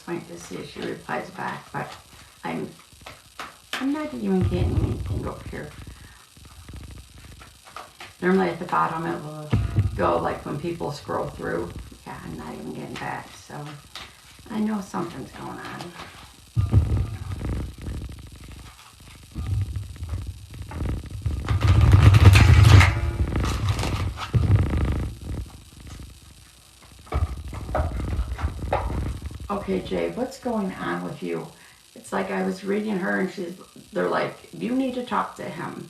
Wait to see if she replies back, but I'm not even getting anything over here. Normally at the bottom it will go like when people scroll through. Yeah, I'm not even getting back, so I know something's going on. Okay, Jay, what's going on with you? It's like I was reading her and they're like, you need to talk to him.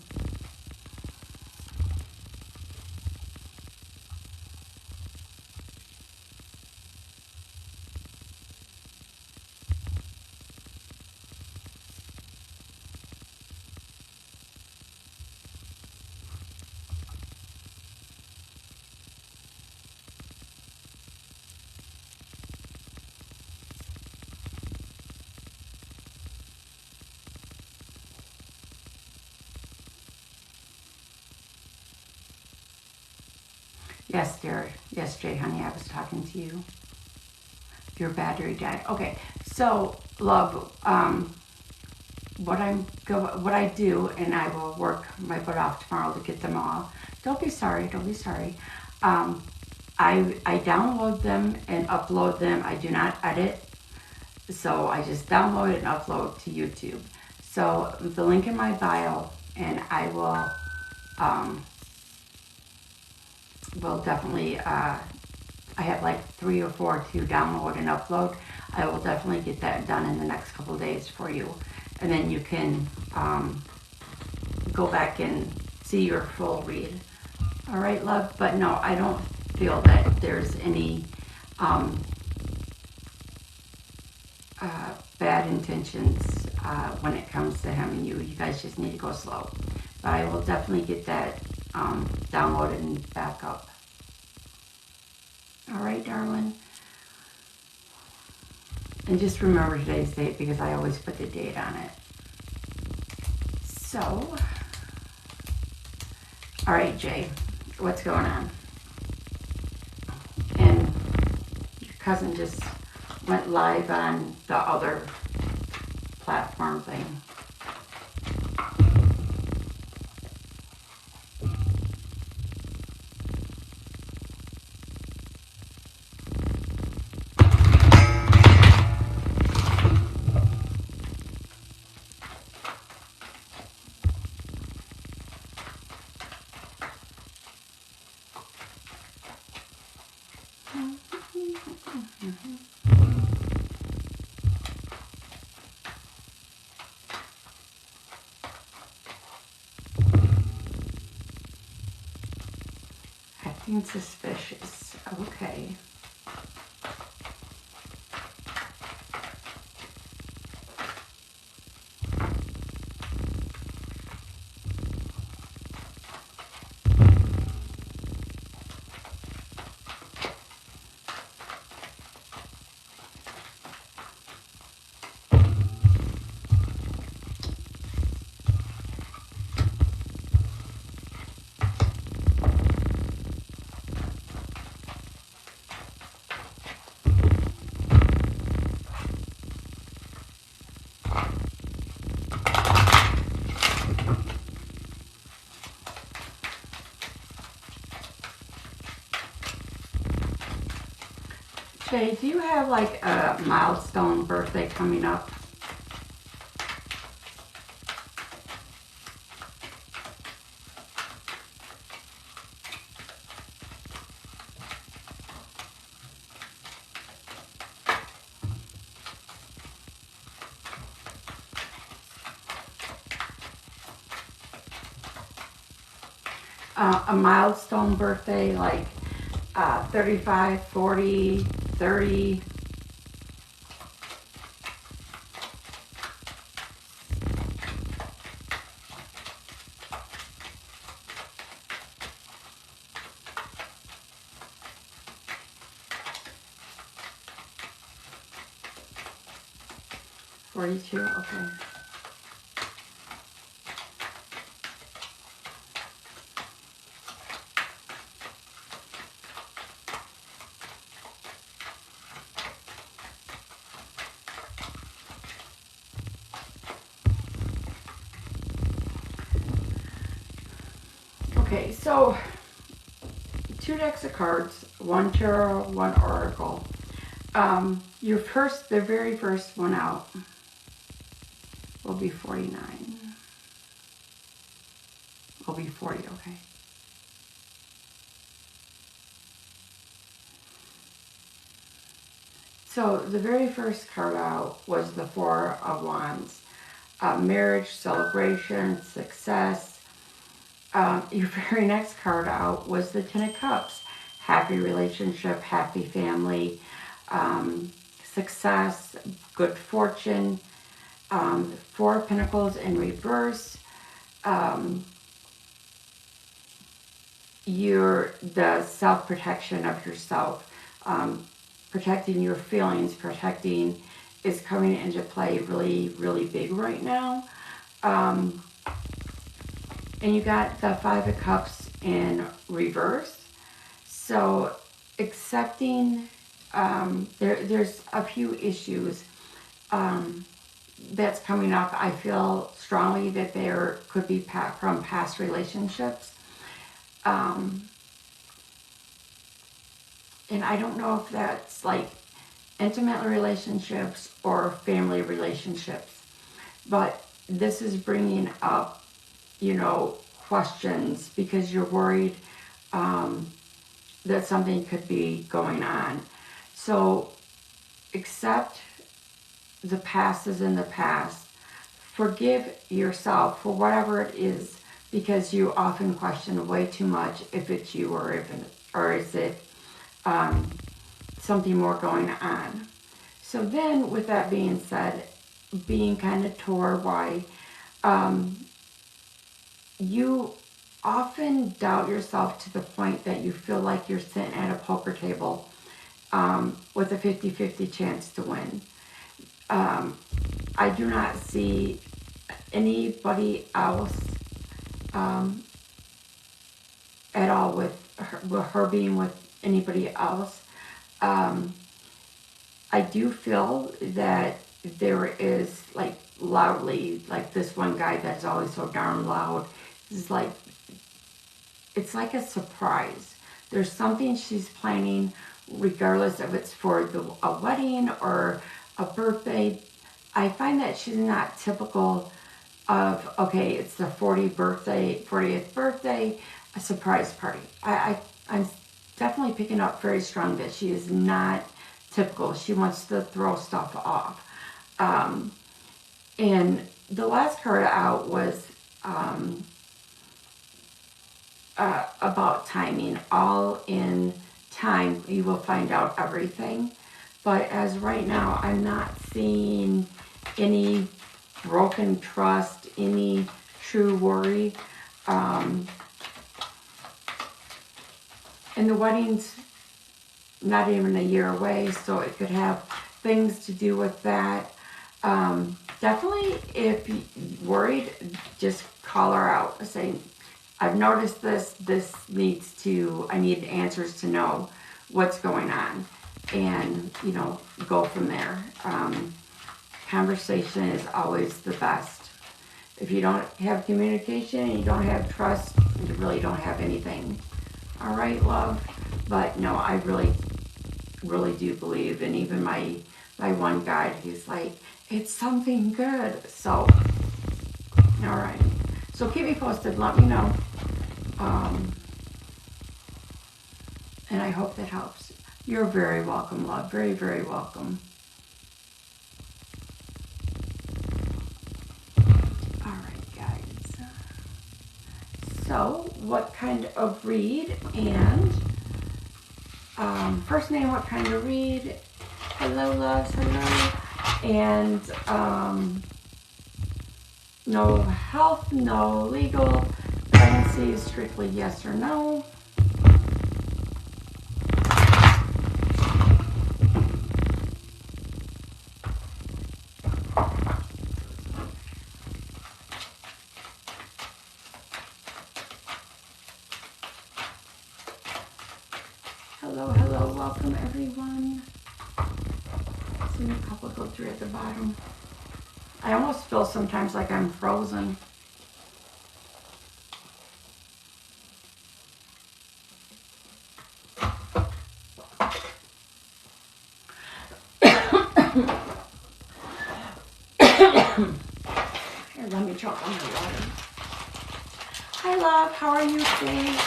Yes, dear. Yes, Jay, honey, I was talking to you. Your battery died. Okay, so, love, what I do, and I will work my butt off tomorrow to get them all. Don't be sorry. Don't be sorry. I download them and upload them. I do not edit, so I just download it and upload to YouTube. So the link in my bio, and I will definitely. I have like 3 or 4 to download and upload. I will definitely get that done in the next couple of days for you, and then you can go back and see your full read. All right, love. But no, I don't feel that there's any bad intentions when it comes to him and you. You guys just need to go slow. But I will definitely get that downloaded and back up. All right, darling. And just remember today's date because I always put the date on it. So, all right, Jay, what's going on? And your cousin just went live on the other platform thing. Acting suspicious. Okay. Jay, do you have like a milestone birthday coming up? A milestone birthday, like 35, 40, 30. $42, okay. Okay, so 2 decks of cards, 1 tarot, 1 oracle. The very first one out will be 49. Will be 40, okay. So the very first card out was the 4 of Wands. Marriage, celebration, success. Your very next card out was the 10 of Cups. Happy relationship, happy family, success, good fortune. 4 of Pentacles in reverse. The self-protection of yourself. Protecting your feelings, is coming into play really, really big right now. And you got the 5 of Cups in reverse. So accepting, there's a few issues that's coming up, I feel strongly that there could be from past relationships. And I don't know if that's like intimate relationships or family relationships, but this is bringing up, you know, questions because you're worried that something could be going on. So accept the past is in the past. Forgive yourself for whatever it is, because you often question way too much if it's you or is it something more going on. So then, with that being said, being kind of toward why you often doubt yourself to the point that you feel like you're sitting at a poker table with a 50-50 chance to win. I do not see anybody else at all with her being with anybody else. I do feel that there is like loudly, like this one guy that's always so darn loud, is like, it's like a surprise. There's something she's planning, regardless if it's for a wedding or a birthday. I find that she's not typical of, okay, it's the 40th birthday, a surprise party. I'm definitely picking up very strong that she is not typical. She wants to throw stuff off. And the last card out was about timing. All in time, you will find out everything. But as right now, I'm not seeing any broken trust, any true worry. And the wedding's not even a year away, so it could have things to do with that. Definitely, if you're worried, just call her out. Say, I've noticed this I need answers to know what's going on. And, you know, go from there. Conversation is always the best. If you don't have communication and you don't have trust, you really don't have anything. All right, love? But no, I really, really do believe, and even my one guide, he's like, it's something good. So, all right. So keep me posted. Let me know. And I hope that helps. You're very welcome, love. Very, very welcome. All right, guys. So, what kind of read? And first name, what kind of read? Hello, loves. Hello. And no health, no legal. Pregnancy is strictly yes or no. Hello, hello, welcome everyone. See a couple go through at the bottom. I almost feel sometimes like I'm frozen. Here, let me choke on the water. Hi, love. How are you today?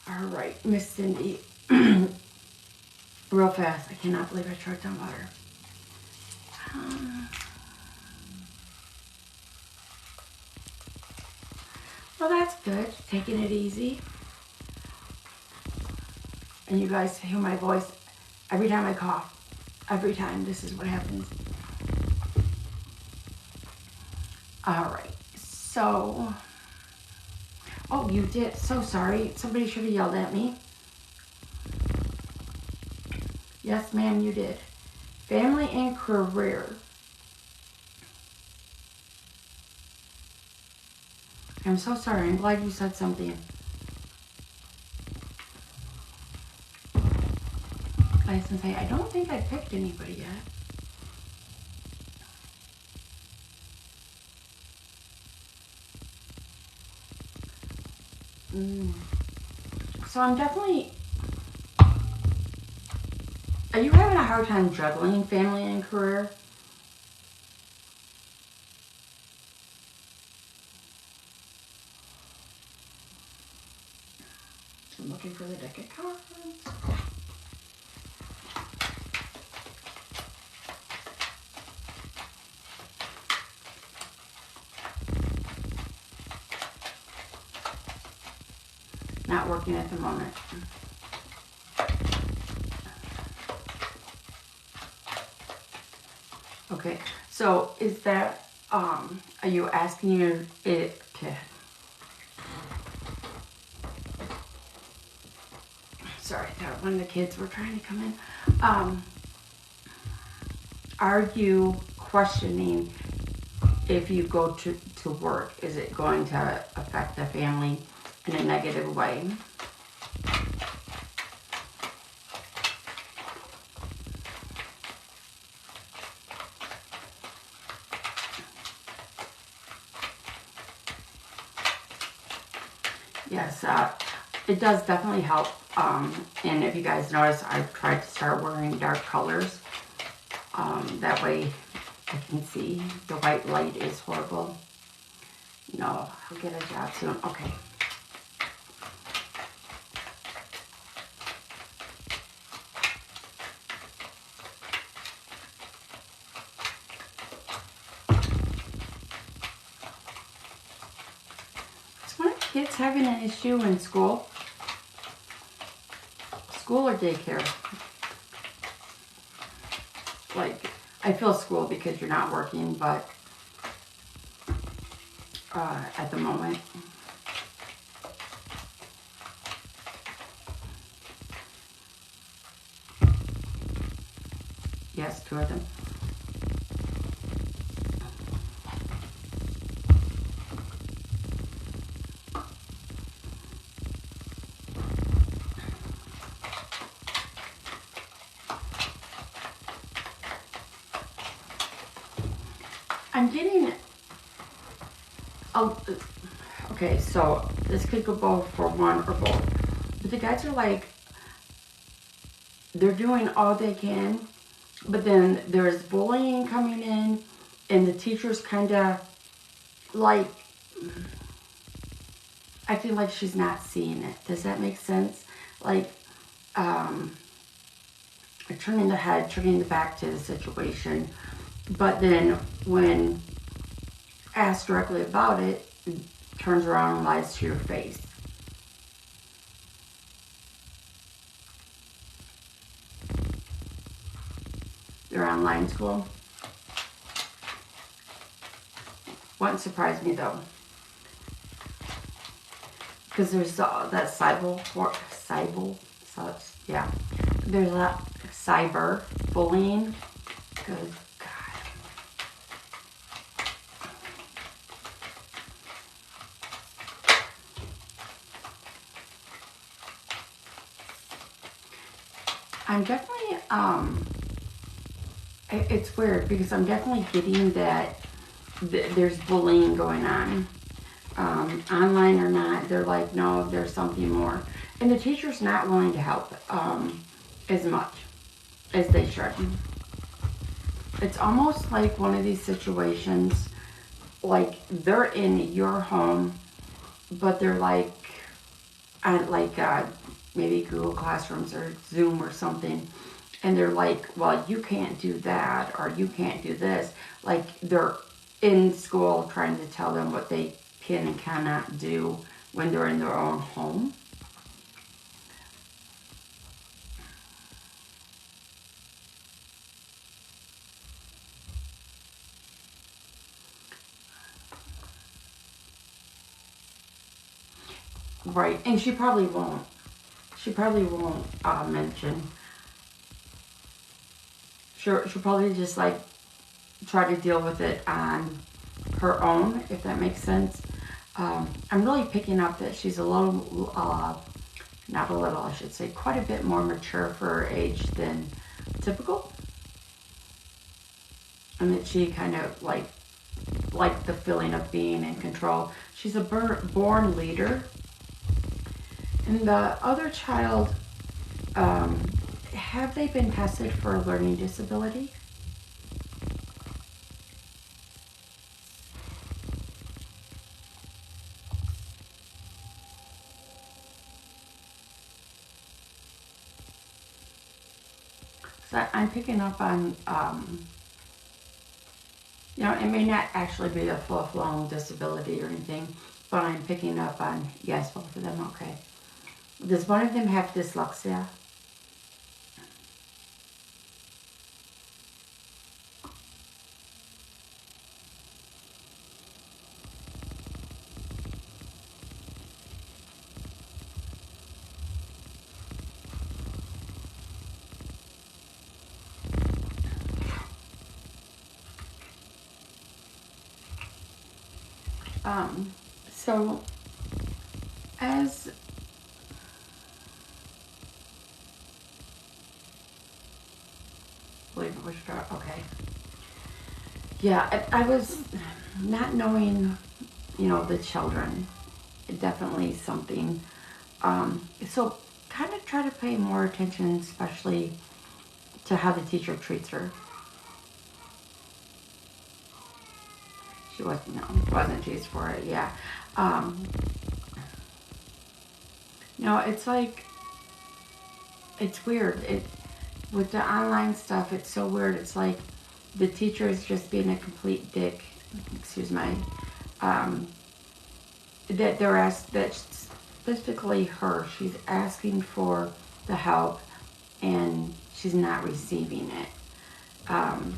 All right, Miss Cindy. Real fast. I cannot believe I choked on water. Well, that's good. Taking it easy. And you guys hear my voice every time I cough. Every time. This is what happens. All right. So, oh, you did. So sorry. Somebody should have yelled at me. Yes, ma'am, you did. Family and career. I'm so sorry. I'm glad you said something. I was going to say, I don't think I picked anybody yet. So I'm definitely... Are you having a hard time juggling family and career? I'm looking for the deck of cards. Not working at the moment. Okay, so is that, are you asking it to... Sorry, one of the kids were trying to come in. Are you questioning if you go to work, is it going to affect the family in a negative way? Yes, it does definitely help. And if you guys notice, I've tried to start wearing dark colors. That way I can see. The white light is horrible. No, I'll get a job soon. Okay. Is one of the kids having an issue in school? School or daycare? Like, I feel school because you're not working, but at the moment. Yes, two of them. I'm getting... Oh, okay, so this could go both for one or both. But the guys are like, they're doing all they can, but then there's bullying coming in, and the teacher's kind of like, I feel like she's not seeing it. Does that make sense? Like, turning the head, turning the back to the situation. But then when asked directly about it, turns around and lies to your face. They're online school. Wouldn't surprise me though. Because there's that yeah. There's that cyber bullying. Good God. I'm definitely, it's weird because I'm definitely getting that there's bullying going on. Online or not, they're like, no, there's something more. And the teacher's not willing to help as much as they should. It's almost like one of these situations, like they're in your home, but they're like, maybe Google Classrooms or Zoom or something, and they're like, well, you can't do that, or you can't do this. Like they're in school trying to tell them what they can and cannot do when they're in their own home. Right, and she probably won't. She probably won't mention. She'll probably just like try to deal with it on her own, if that makes sense. I'm really picking up that she's a little, not a little, I should say, quite a bit more mature for her age than typical. And that she kind of like the feeling of being in control. She's a born leader. And the other child, have they been tested for a learning disability? So I'm picking up on, you know, it may not actually be a full-blown disability or anything, but I'm picking up on, yes, both of them, okay. Does one of them have dyslexia? So as believe it was okay. Yeah, I was not knowing, you know, the children. Definitely something. So kind of try to pay more attention, especially to how the teacher treats her. She wasn't teased for it. Yeah. Um, no, it's like it's weird. It with the online stuff, it's so weird. It's like the teacher is just being a complete dick. Excuse my. Um, that they're asked that specifically her. She's asking for the help, and she's not receiving it. Um,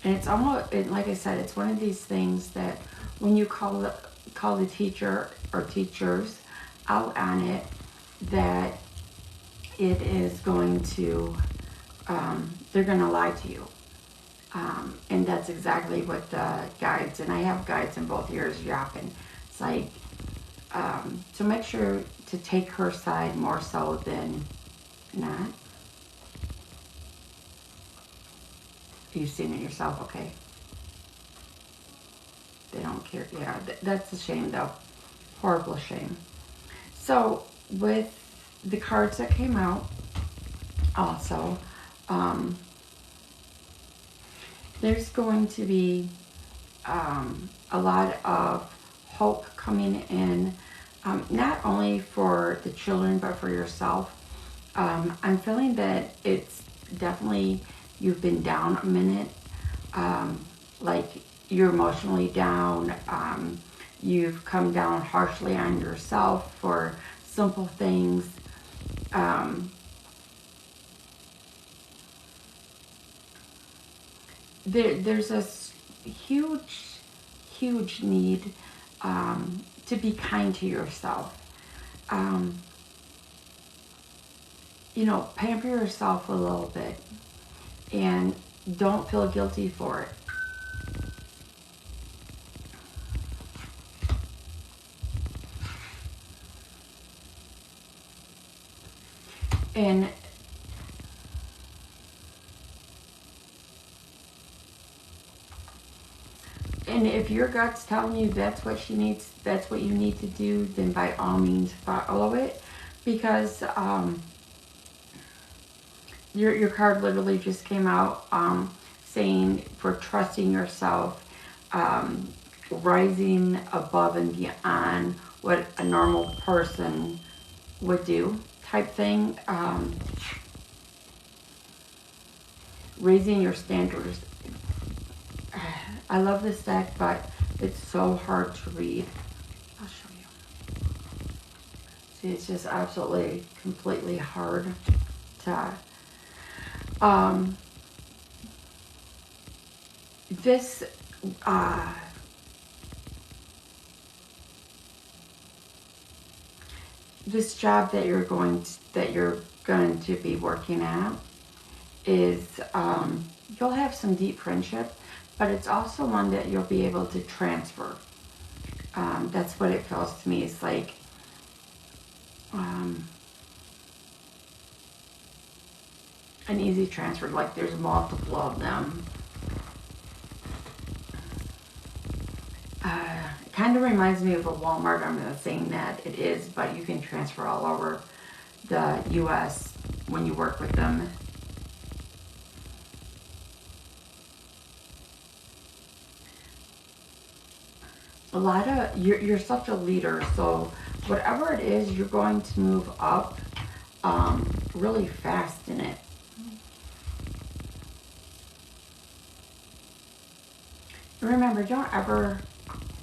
and it's almost like I said, it's one of these things that when you call the teacher or teachers out on it, that it is going to they're going to lie to you. And that's exactly what the guides, and I have guides in both ears yapping. It's like, so make sure to take her side more so than not. You've seen it yourself, okay? They don't care. Yeah, that's a shame though. Horrible shame. So with the cards that came out, also, there's going to be a lot of hope coming in, not only for the children but for yourself. I'm feeling that it's definitely you've been down a minute, like you're emotionally down. You've come down harshly on yourself for simple things. There's a huge need to be kind to yourself. Um, you know, pamper yourself a little bit and don't feel guilty for it. And if your gut's telling you that's what she needs, that's what you need to do, then by all means follow it. Because your card literally just came out saying for trusting yourself, rising above and beyond what a normal person would do type thing. Raising your standards. I love this deck, but it's so hard to read. I'll show you. See, it's just absolutely, completely hard to... this... this job that you're going to be working at is you'll have some deep friendship, but it's also one that you'll be able to transfer. That's what it feels to me. It's like an easy transfer, like there's multiple of them. It kind of reminds me of a Walmart. I'm not saying that it is, but you can transfer all over the U.S. when you work with them. A lot of, you're such a leader, so whatever it is, you're going to move up really fast in it. Remember, don't ever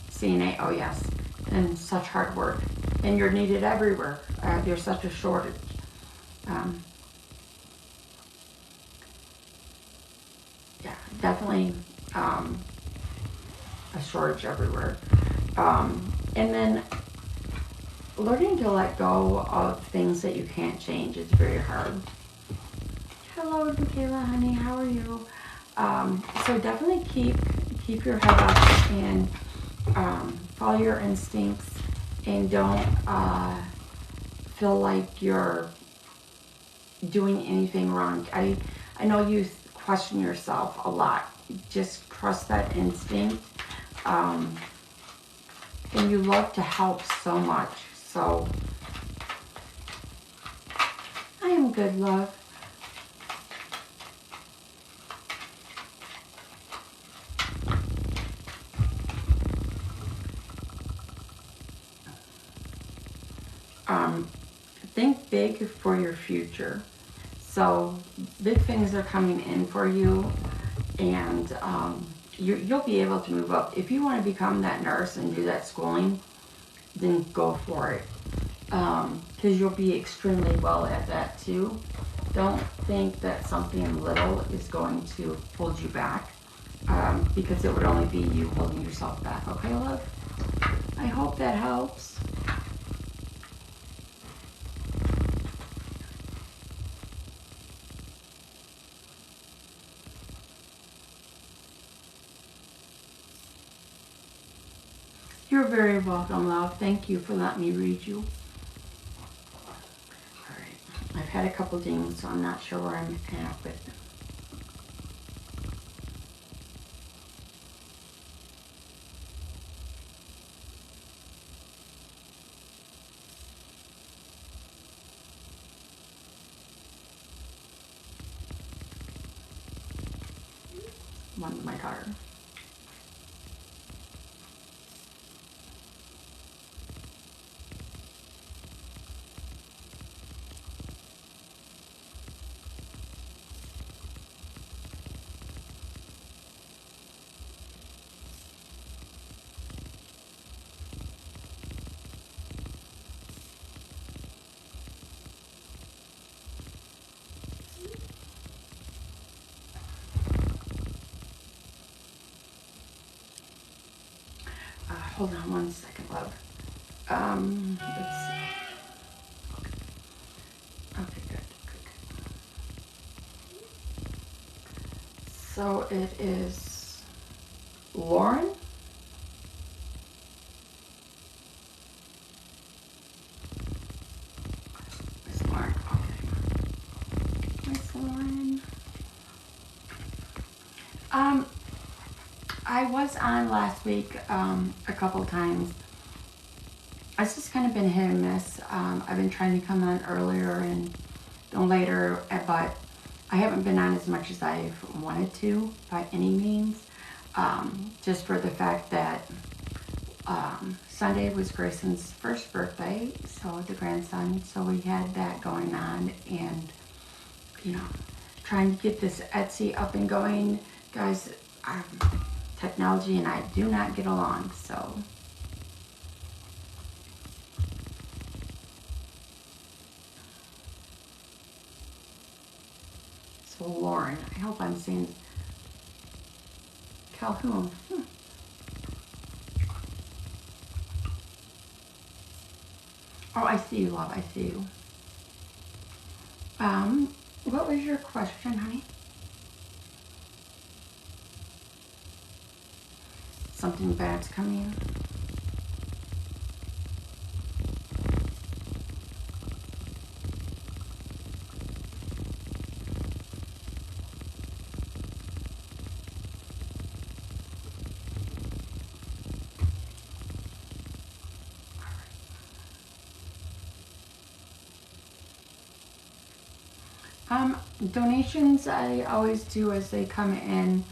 CNA, oh yes, and such hard work. And you're needed everywhere. There's such a shortage. Yeah, definitely a shortage everywhere. And then learning to let go of things that you can't change is very hard. Hello, Michaela, honey, how are you? So definitely keep your head up and follow your instincts, and don't feel like you're doing anything wrong. I know you question yourself a lot. Just trust that instinct. And you love to help so much. So I am good, love. Think big for your future. So big things are coming in for you, and you'll be able to move up. If you want to become that nurse and do that schooling, then go for it, because you'll be extremely well at that too. Don't think that something little is going to hold you back, because it would only be you holding yourself back. Okay, love? I hope that helps. You're very welcome, love. Thank you for letting me read you. Alright, I've had a couple dings, so I'm not sure where I'm at with them. One with my daughter. Hold on one second, love. Let's see. Okay, good. So it is Lauren. Miss Lauren, okay. Miss Lauren. I was on last week a couple times. It's just kind of been hit and miss. I've been trying to come on earlier and then later, but I haven't been on as much as I've wanted to by any means. Just for the fact that Sunday was Grayson's first birthday, so the grandson, so we had that going on, and you know, trying to get this Etsy up and going. Guys, technology and I do not get along, so. So Lauren, I hope I'm saying Calhoun. Oh, I see you, love, I see you. What was your question, honey? Something bad's coming. Donations I always do as they come in,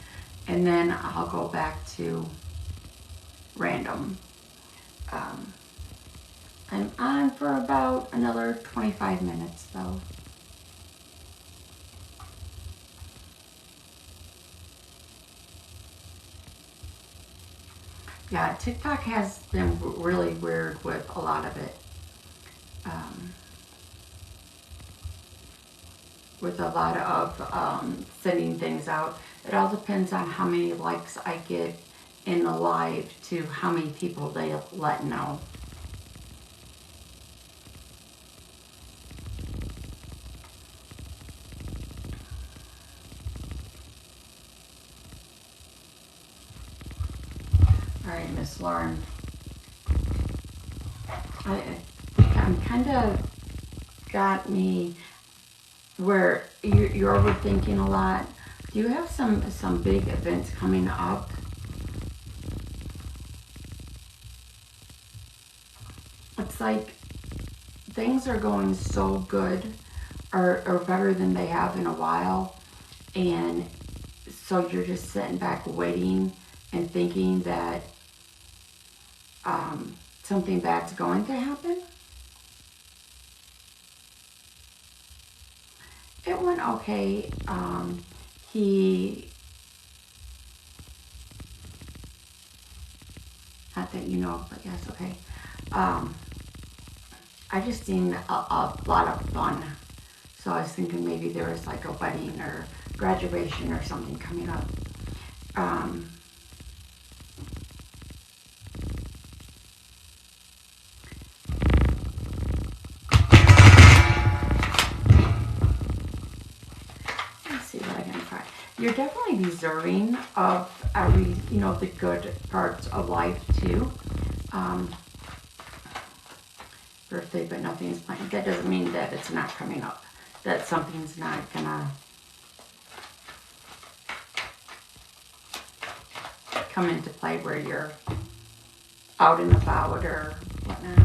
and then I'll go back to random. Um, I'm on for about another 25 minutes though. Yeah, TikTok has been really weird with a lot of it. Um, with a lot of sending things out. It all depends on how many likes I get in the live to how many people they let know. All right, Miss Lauren. I'm kind of got me where you're overthinking a lot. Do you have some big events coming up? It's like things are going so good or better than they have in a while, and so you're just sitting back waiting and thinking that something bad's going to happen. It went okay. He, not that you know, but yes, okay. I just seen a lot of fun. So I was thinking maybe there was like a wedding or graduation or something coming up. Let's see what I can find. You're definitely deserving of every, the good parts of life too. Birthday, but nothing is planned. That doesn't mean that it's not coming up. That something's not gonna come into play where you're out and about or whatnot.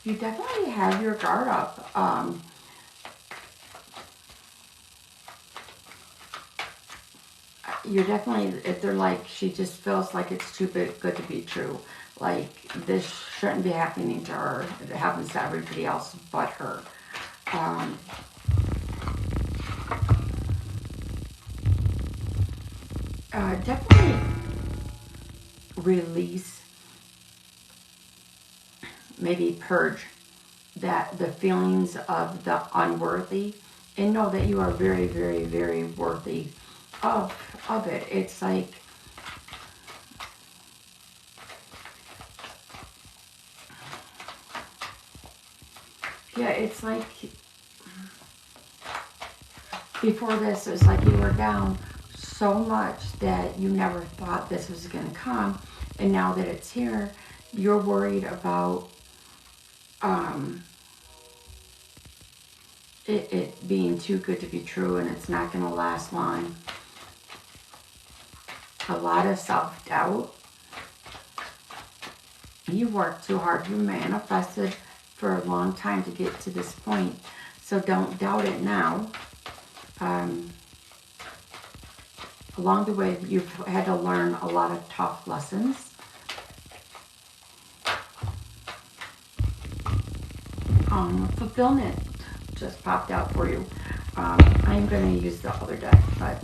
You definitely have your guard up. You're definitely, if they're like, she just feels like it's too good to be true. Like, this shouldn't be happening to her. It happens to everybody else but her. Definitely release, maybe purge the feelings of the unworthy, and know that you are very, very, very worthy of it. It's like, yeah, it's like before this, it's like you were down so much that you never thought this was going to come, and now that it's here, you're worried about it being too good to be true, and it's not going to last long. A lot of self-doubt. You worked too hard. You manifested for a long time to get to this point, so don't doubt it now. Along the way, you've had to learn a lot of tough lessons. Fulfillment just popped out for you. I'm going to use the other deck, but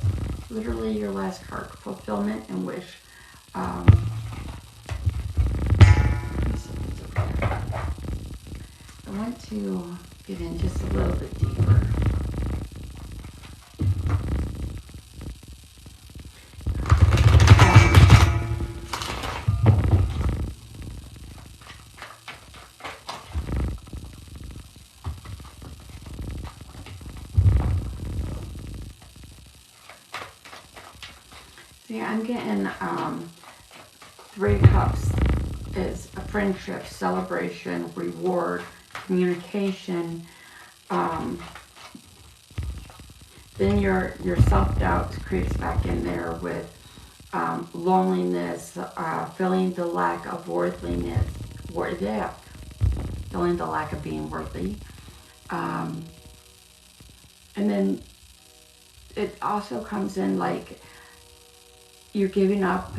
literally your last card, fulfillment and wish. I want to get in just a little bit deeper. See, I'm getting 3 cups is a friendship, celebration, reward, communication. Then your self-doubt creeps back in there with loneliness, feeling the lack of worthiness, feeling the lack of being worthy. And then it also comes in like you're giving up.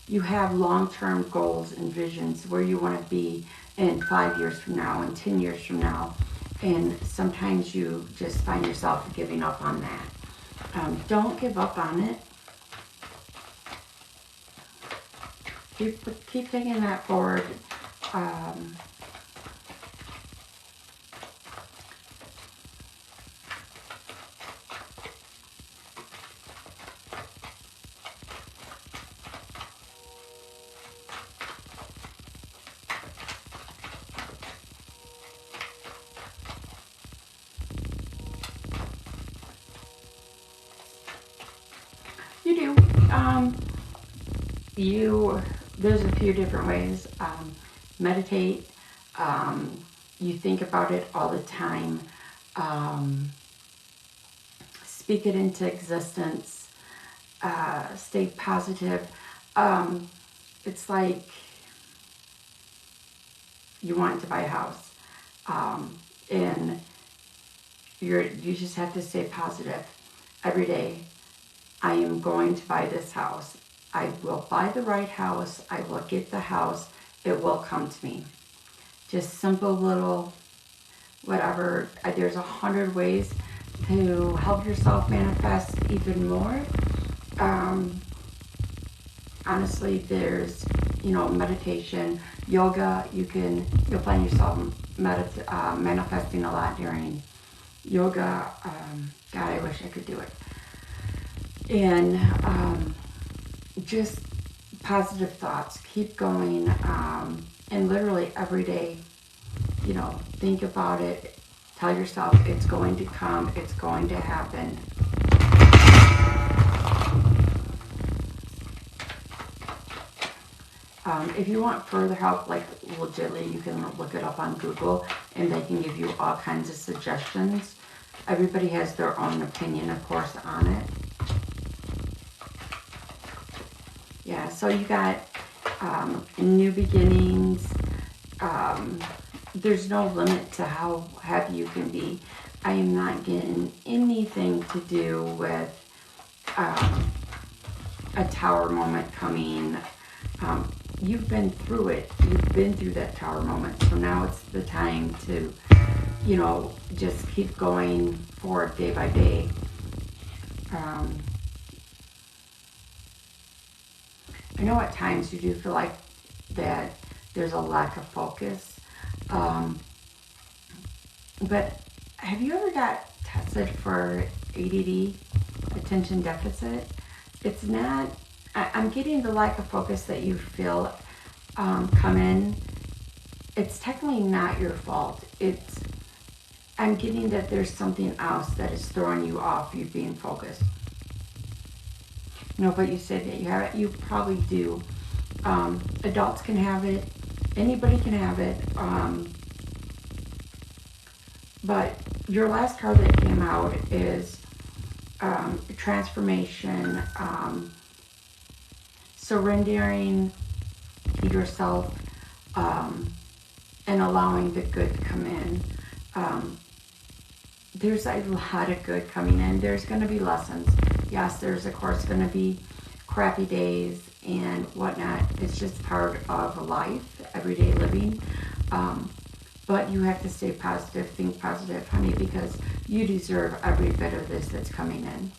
You have long-term goals and visions where you want to be in 5 years from now and 10 years from now. And sometimes you just find yourself giving up on that. Don't give up on it. Keep taking that forward. You do. There's a few different ways. Meditate. You think about it all the time. Speak it into existence. Stay positive. It's like you want to buy a house. And you just have to stay positive every day. I am going to buy this house. I will buy the right house. I will get the house. It will come to me. Just simple little whatever. There's 100 ways to help yourself manifest even more. Honestly, there's, meditation, yoga. You'll find yourself manifesting a lot during yoga. God, I wish I could do it. And just positive thoughts. Keep going. And literally every day, think about it. Tell yourself it's going to come. It's going to happen. If you want further help, like legitly, you can look it up on Google and they can give you all kinds of suggestions. Everybody has their own opinion, of course, on it. Yeah, so you got new beginnings. There's no limit to how happy you can be. I am not getting anything to do with a tower moment coming. You've been through it. You've been through that tower moment. So now it's the time to, just keep going forward day by day. I know at times you do feel like that there's a lack of focus. But have you ever got tested for ADD, attention deficit? It's not, I'm getting the lack of focus that you feel come in. It's technically not your fault. I'm getting that there's something else that is throwing you off you being focused. But you said that you have it. You probably do. Adults can have it. Anybody can have it. But your last card that came out is transformation, surrendering yourself, and allowing the good to come in. There's a lot of good coming in. There's going to be lessons. Yes, there's of course going to be crappy days and whatnot. It's just part of life, everyday living. But you have to stay positive, think positive, honey, because you deserve every bit of this that's coming in.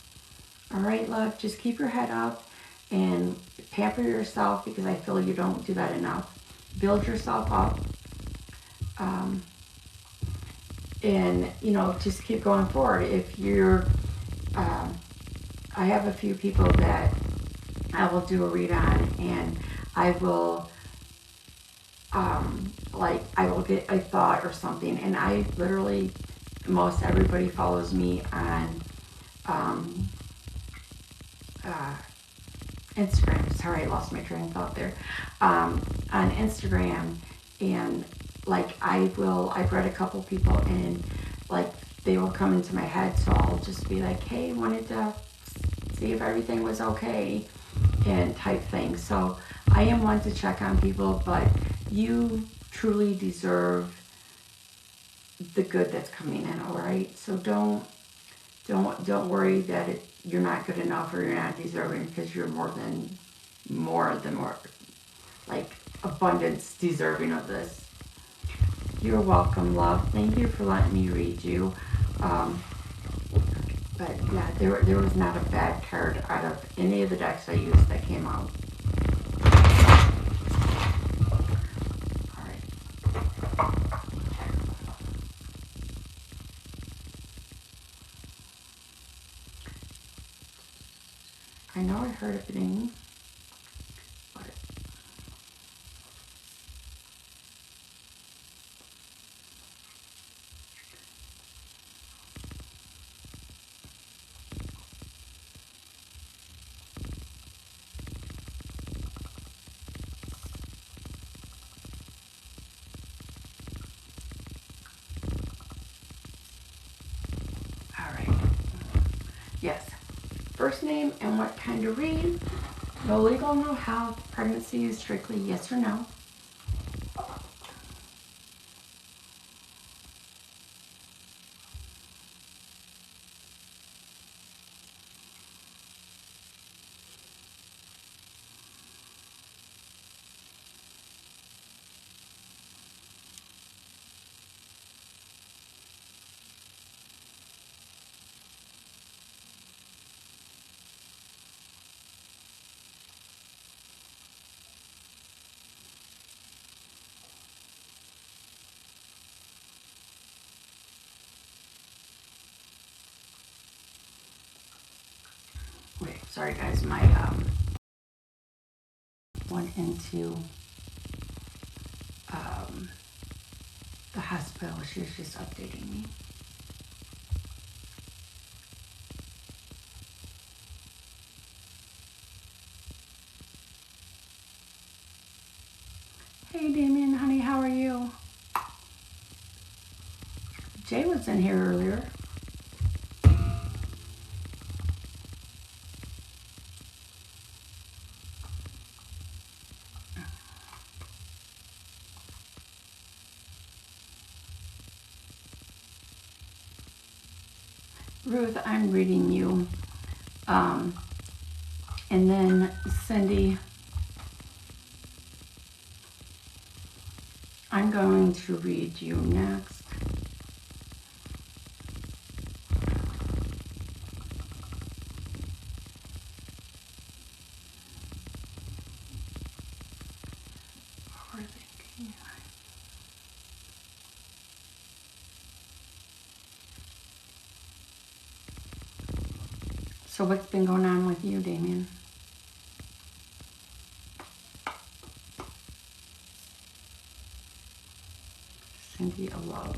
All right, love, just keep your head up and pamper yourself, because I feel you don't do that enough. Build yourself up. And, just keep going forward. If you're, I have a few people that I will do a read on, and I will, I will get a thought or something, and I literally, most everybody follows me on Instagram. Sorry, I lost my train of thought there. On Instagram, and I've read a couple people, and they will come into my head, so I'll just be like, hey, wanted to see if everything was okay, and type thing. So I am one to check on people, but you truly deserve the good that's coming in, all right? So don't worry that you're not good enough or you're not deserving, because you're more than like abundance deserving of this. You're welcome, love. Thank you for letting me read you. But yeah, there was not a bad card out of any of the decks I used that came out. All right. I know I heard a ding, but all right. Yes. First name and what kind of read. No legal, no health. Pregnancy is strictly yes or no. Wait, sorry guys, my went into the hospital. She was just updating me. Hey Damien, honey, how are you? Jay was in here earlier. Ruth, I'm reading you. And then Cindy, I'm going to read you next. So what's been going on with you, Damien? Cindy, a love.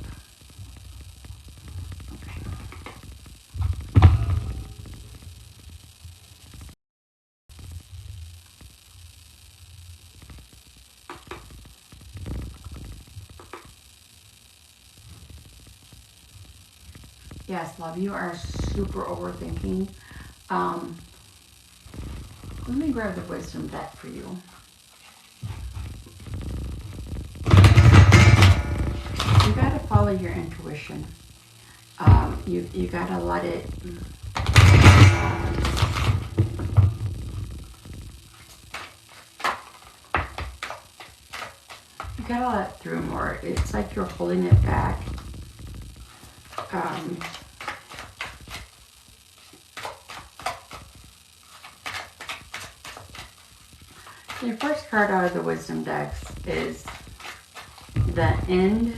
Okay. Yes, love, you are super overthinking. Let me grab the wisdom deck for you. You gotta follow your intuition. You gotta let it. You gotta let it through more. It's like you're holding it back. Your first card out of the wisdom decks is the end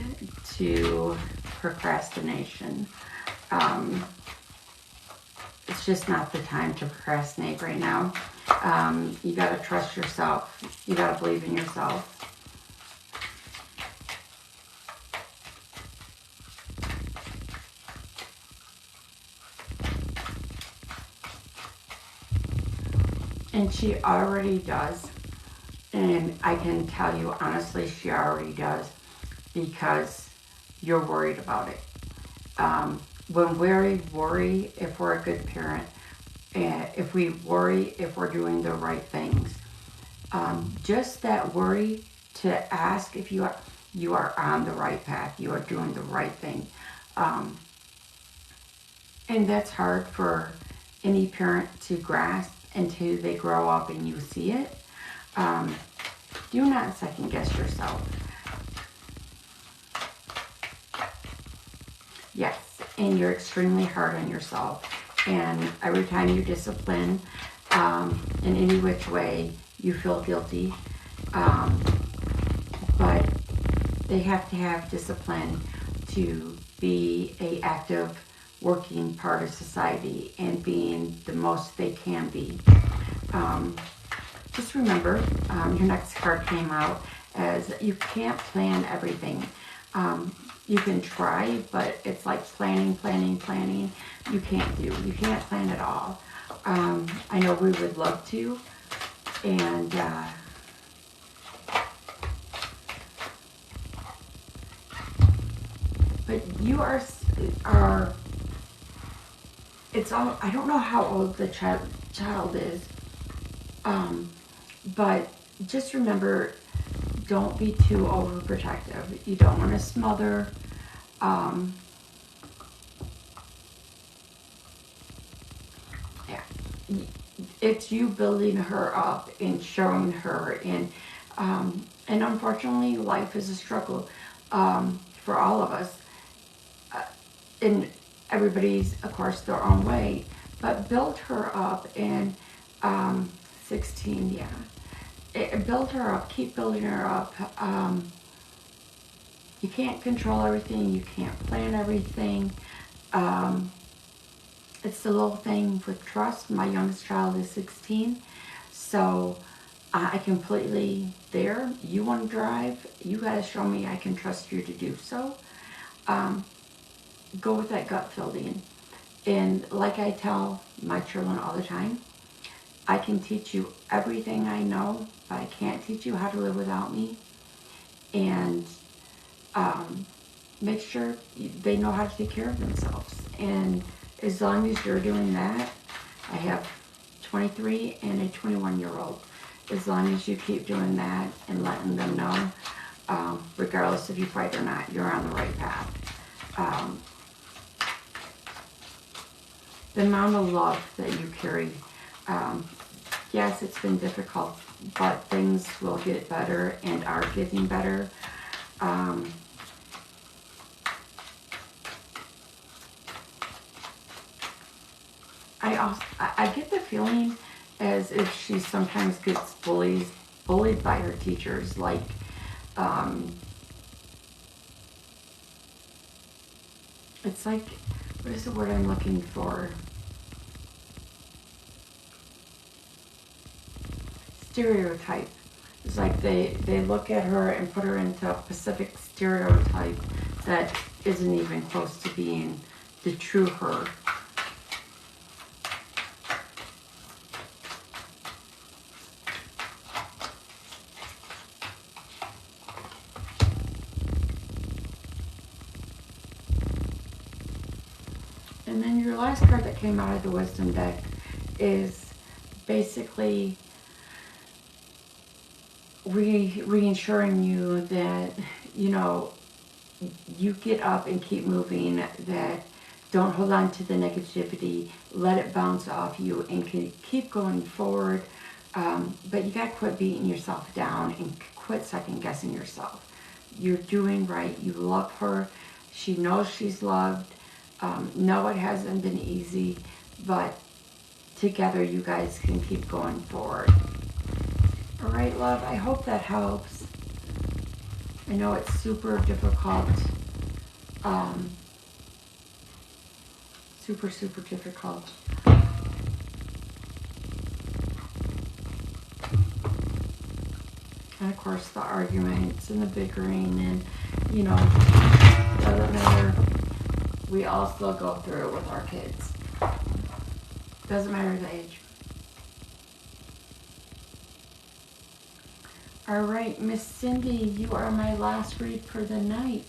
to procrastination. It's just not the time to procrastinate right now. You gotta trust yourself. You gotta believe in yourself. And she already does. And I can tell you honestly, she already does, because you're worried about it. When we worry if we're a good parent, if we worry if we're doing the right things, just that worry to ask if you are, you are on the right path. You are doing the right thing. And that's hard for any parent to grasp until they grow up and you see it. Do not second guess yourself. Yes, and you're extremely hard on yourself. And every time you discipline in any which way, you feel guilty. But they have to have discipline to be an active, working part of society and being the most they can be. Just remember, your next card came out as you can't plan everything. You can try, but it's like planning. You can't plan it all. I know we would love to, and but you are it's all, I don't know how old the child is, but just remember, don't be too overprotective. You don't want to smother. Yeah, it's you building her up and showing her, and unfortunately, life is a struggle for all of us, and everybody's, of course, their own way. But build her up, and 16, yeah. Build her up, keep building her up. You can't control everything, you can't plan everything. It's the little thing with trust. My youngest child is 16, so I completely there. You want to drive, you got to show me I can trust you to do so. Go with that gut feeling. And like I tell my children all the time, I can teach you everything I know, but I can't teach you how to live without me. And make sure they know how to take care of themselves. And as long as you're doing that, I have 23 and a 21-year-old. As long as you keep doing that and letting them know, regardless if you fight or not, you're on the right path. The amount of love that you carry, yes, it's been difficult, but things will get better and are getting better. I get the feeling as if she sometimes gets bullied by her teachers, like, it's like, what is the word I'm looking for? Stereotype. It's like they look at her and put her into a specific stereotype that isn't even close to being the true her. And then your last card that came out of the wisdom deck is basically reassuring you that, you know, you get up and keep moving, that don't hold on to the negativity, let it bounce off you and keep going forward. But you gotta quit beating yourself down and quit second guessing yourself. You're doing right, you love her, she knows she's loved. No, it hasn't been easy, but together you guys can keep going forward. All right, love, I hope that helps. I know it's super difficult. Super difficult. And of course the arguments and the bickering, and, you know, doesn't matter. We all still go through it with our kids. Doesn't matter the age. All right, Miss Cindy, you are my last read for the night.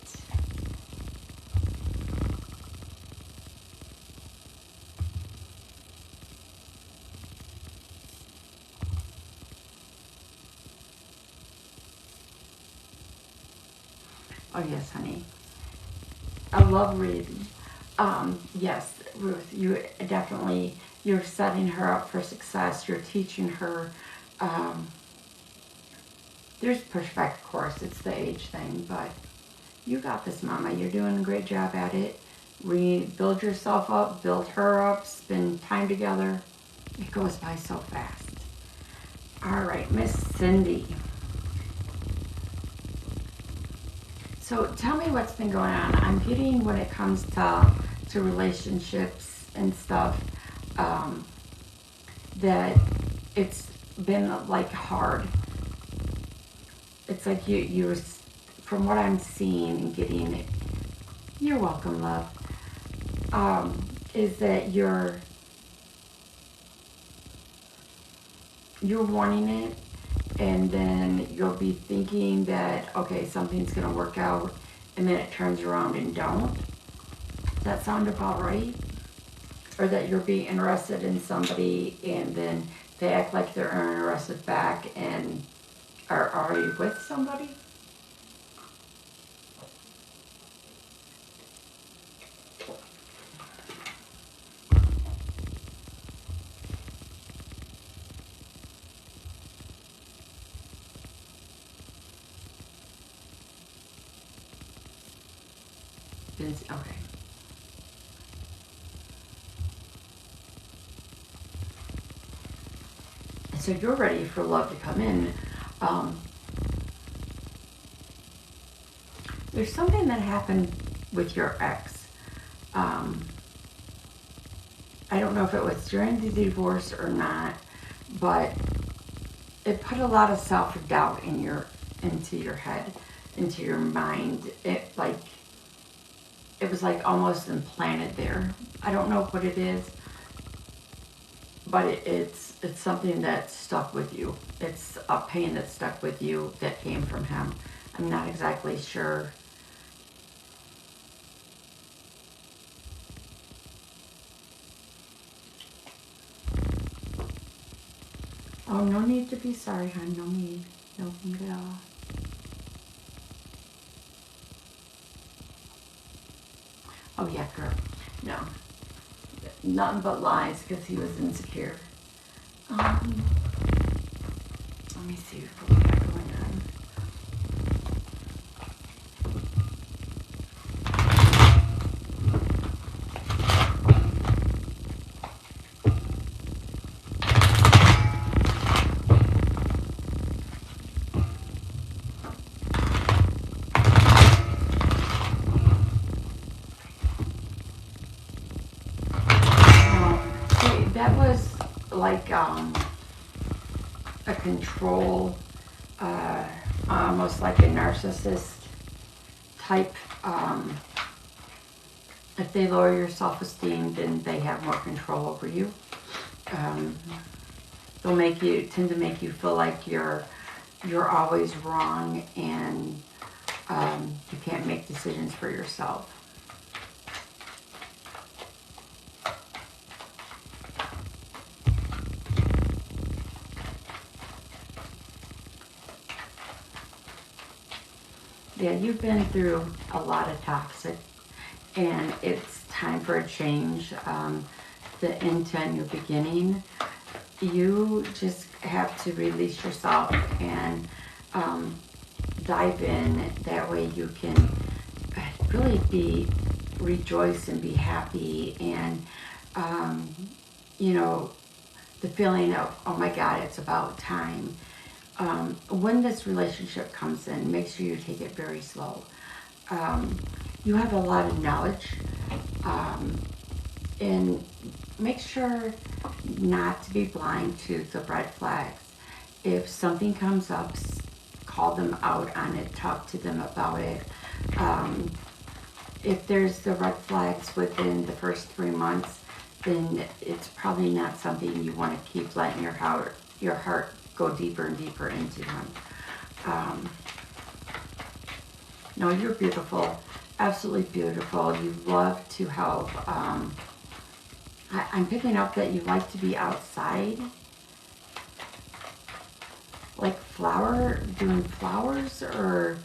Oh, yes, honey. I love reading. Yes, Ruth, you definitely, you're setting her up for success. You're teaching her. Um, there's pushback, of course. It's the age thing, but you got this, Mama. You're doing a great job at it. Build yourself up, build her up, spend time together. It goes by so fast. All right, Miss Cindy. So tell me what's been going on. I'm getting, when it comes to relationships and stuff, that it's been like hard. It's like you from what I'm seeing and getting, you're welcome, love, is that you're wanting it, and then you'll be thinking that, okay, something's going to work out, and then it turns around and don't. Does that sound about right? Or that you're being interested in somebody, and then they act like they're interested back, and are you with somebody? Okay. So you're ready for love to come in. There's something that happened with your ex. I don't know if it was during the divorce or not, but it put a lot of self-doubt into your head, into your mind. It was like almost implanted there. I don't know what it is, but it's something that stuck with you. It's a pain that stuck with you that came from him. I'm not exactly sure. Oh, no need to be sorry, hon. No need. No need at all. Oh, yeah, girl. No. Nothing but lies because he was insecure. Let me see what we got going on. That was like a control, almost like a narcissist type. If they lower your self-esteem, then they have more control over you. They'll tend to make you feel like you're always wrong, and you can't make decisions for yourself. Yeah, you've been through a lot of toxic, and it's time for a change. The end to a new beginning. You just have to release yourself and dive in. That way you can really rejoice and be happy, and the feeling of, oh my God, it's about time. When this relationship comes in, make sure you take it very slow. You have a lot of knowledge, and make sure not to be blind to the red flags. If something comes up, call them out on it, talk to them about it. If there's the red flags within the first 3 months, then it's probably not something you want to keep letting your heart go deeper and deeper into them. No, you're beautiful, absolutely beautiful. You love to help. I'm picking up that you like to be outside, like doing flowers, or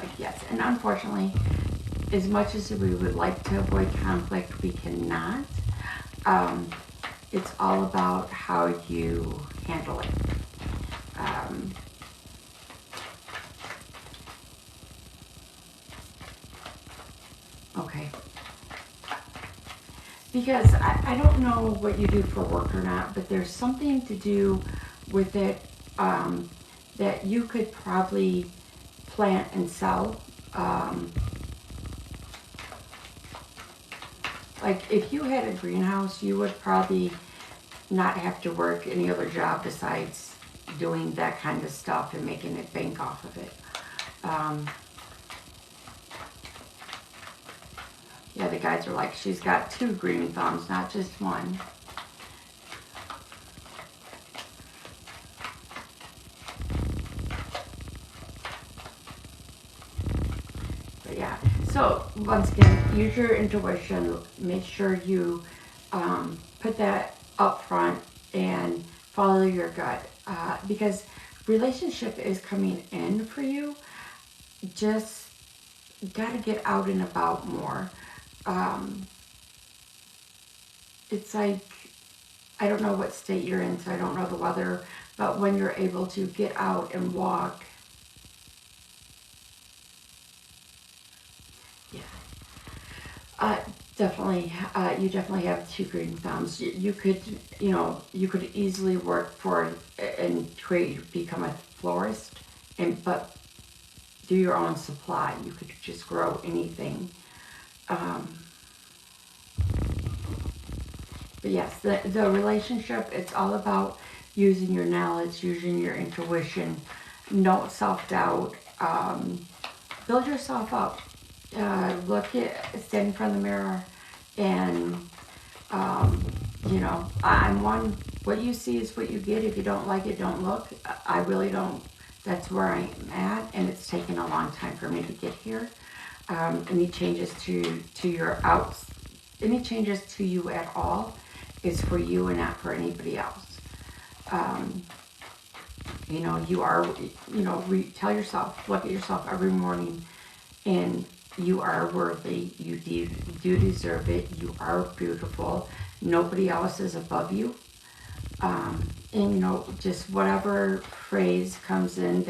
conflict, yes. And unfortunately, as much as we would like to avoid conflict, we cannot. It's all about how you handle it. Okay. Because I don't know what you do for work or not, but there's something to do with it that you could probably plant and sell. Like if you had a greenhouse, you would probably not have to work any other job besides doing that kind of stuff and making it bank off of it. Yeah, the guys are like, she's got 2 green thumbs, not just one. But yeah, so once again, use your intuition. Make sure you put that up front and follow your gut. Because relationship is coming in for you. Just got to get out and about more. It's like, I don't know what state you're in, so I don't know the weather, but when you're able to get out and walk, yeah, definitely, you definitely have 2 green thumbs. You could, you could easily work for and become a florist, but do your own supply. You could just grow anything. But yes, the relationship, it's all about using your knowledge, using your intuition, no self-doubt. Build yourself up. Stand in front of the mirror and, I'm one, what you see is what you get. If you don't like it, don't look. I really don't. That's where I'm at, and it's taken a long time for me to get here. Any changes to your outs, any changes to you at all is for you and not for anybody else. You are, tell yourself, look at yourself every morning, and you are worthy. You do deserve it. You are beautiful. Nobody else is above you. And just whatever phrase comes in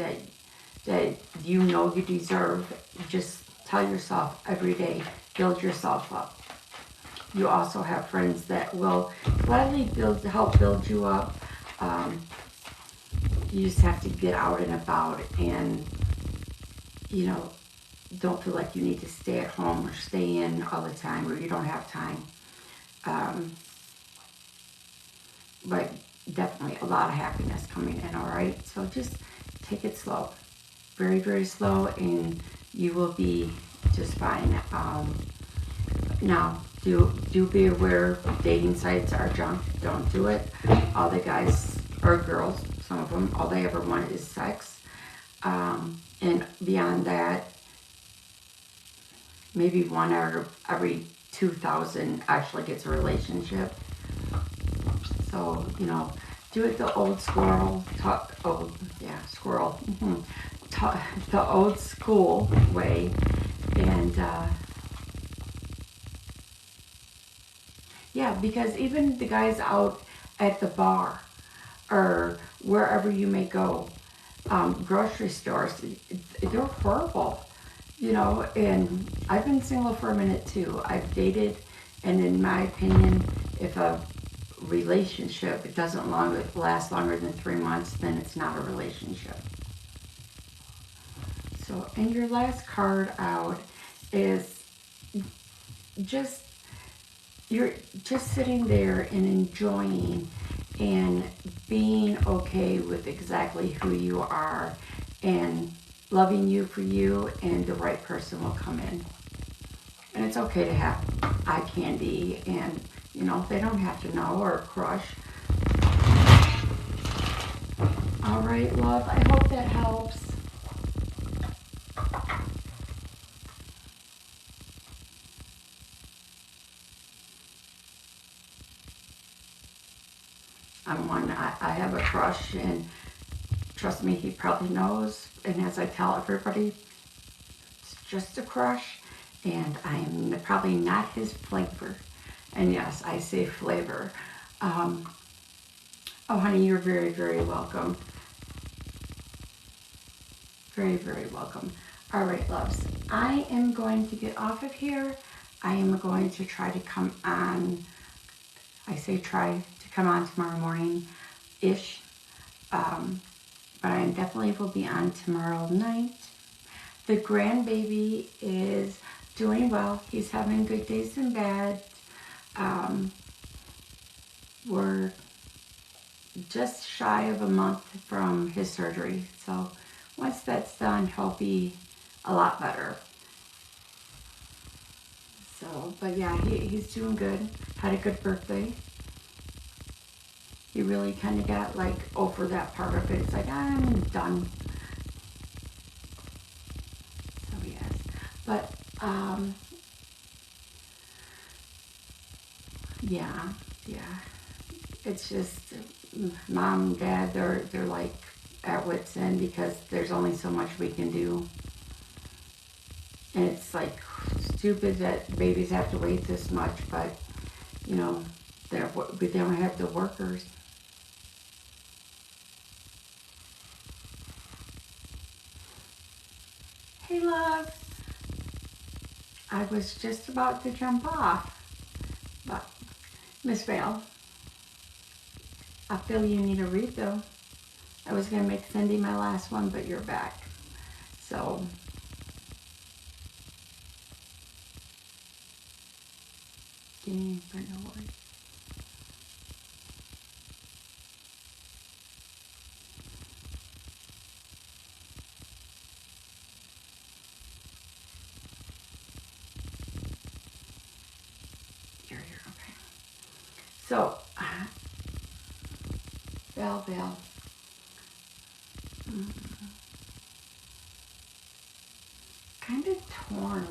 that you deserve, just tell yourself every day, build yourself up. You also have friends that will gladly help build you up. You just have to get out and about and, don't feel like you need to stay at home or stay in all the time, or you don't have time. But definitely a lot of happiness coming in, all right? So just take it slow. Very, very slow, and you will be just fine. Now, do be aware dating sites are junk. Don't do it. All the guys or girls, some of them, all they ever want is sex. And beyond that, maybe 1 out of every 2,000 actually gets a relationship. So, do it the old squirrel, squirrel, the old school way. And, yeah, because even the guys out at the bar or wherever you may go, grocery stores, they're horrible, and I've been single for a minute too. I've dated, and in my opinion, if a relationship doesn't last longer than 3 months, then it's not a relationship. So, and your last card out is you're just sitting there and enjoying and being okay with exactly who you are and loving you for you, and the right person will come in. And it's okay to have eye candy, and they don't have to know, or crush. All right, love, I hope that helps. I have a crush, and trust me, he probably knows. And as I tell everybody, just a crush, and I am probably not his flavor. And yes, I say flavor. Oh, honey, you're very, very welcome. Very, very welcome. All right, loves. I am going to get off of here. I am going to try to come on, I say try to come on tomorrow morning-ish. But I definitely will be on tomorrow night. The grandbaby is doing well. He's having good days and bad. We're just shy of a month from his surgery. So once that's done, he'll be a lot better. So, but yeah, he's doing good. Had a good birthday. He really kind of got like over that part of it. It's like, I'm done. So yes, but yeah, it's just mom and dad, they're like at wit's end because there's only so much we can do. And it's like stupid that babies have to wait this much, but you know, they don't have the workers. Hey, love. I was just about to jump off, but Miss Vale, I feel you need a refill. I was going to make Cindy my last one, but you're back. So, for no worries. You're here, okay. So, Val. Kind of torn.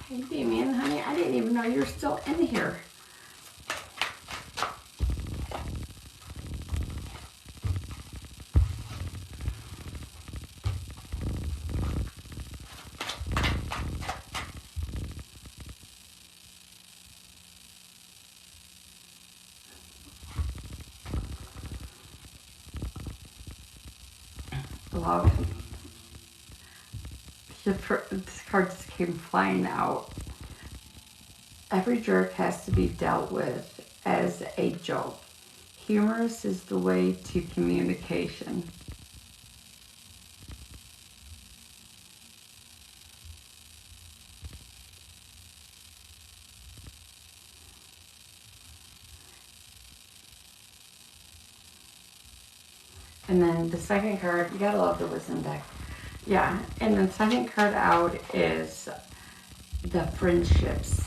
Hey, Damien, honey, I didn't even know you're still in here. Love. This card just came flying out. Every jerk has to be dealt with as a joke. Humorous is the way to communication. And then the second card, you gotta love the wisdom deck. Yeah, and the second card out is the friendships.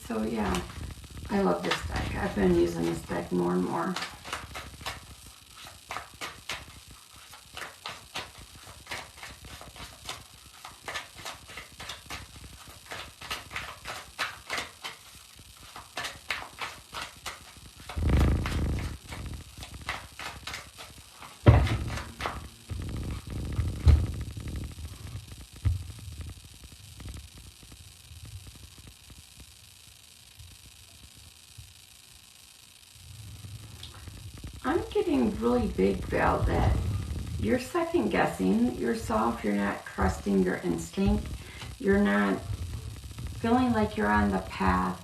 So yeah, I love this deck. I've been using this deck more and more. I'm getting really big, Val, that you're second guessing yourself. You're not trusting your instinct. You're not feeling like you're on the path.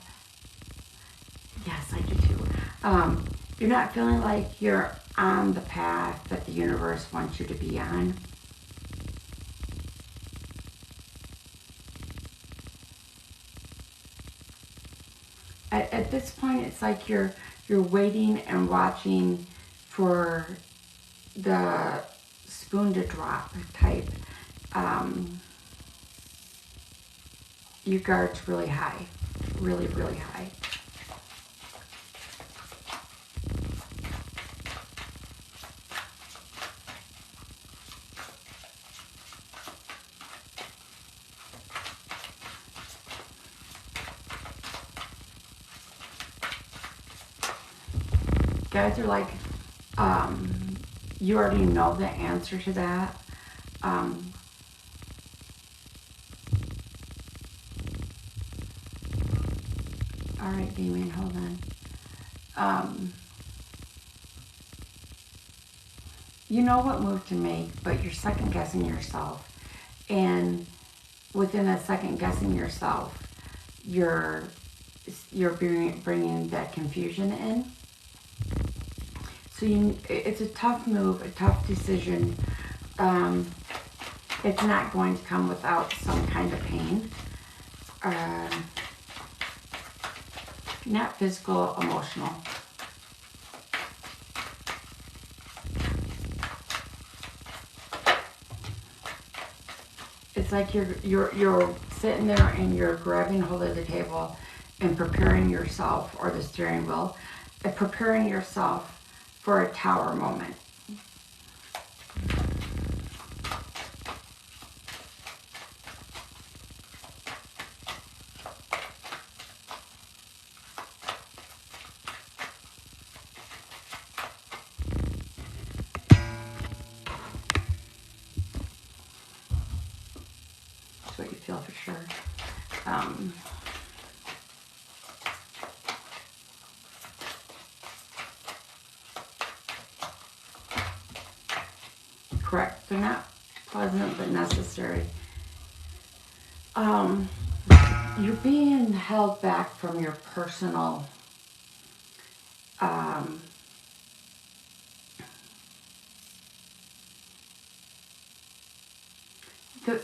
Yes, I do too. You're not feeling like you're on the path that the universe wants you to be on. At this point, it's like you're waiting and watching for the spoon to drop type. Your guard's really high, really, really high. Guys are like, you already know the answer to that. All right, Damien, hold on. You know what move to make, but you're second guessing yourself. And within that second guessing yourself, you're bringing that confusion in. So it's a tough move, a tough decision. It's not going to come without some kind of pain. Not physical, emotional. It's like you're sitting there and you're grabbing hold of the table and preparing yourself, or the steering wheel, and preparing yourself for a tower moment. That's what you feel for sure. Correct. They're not pleasant, but necessary. You're being held back from your personal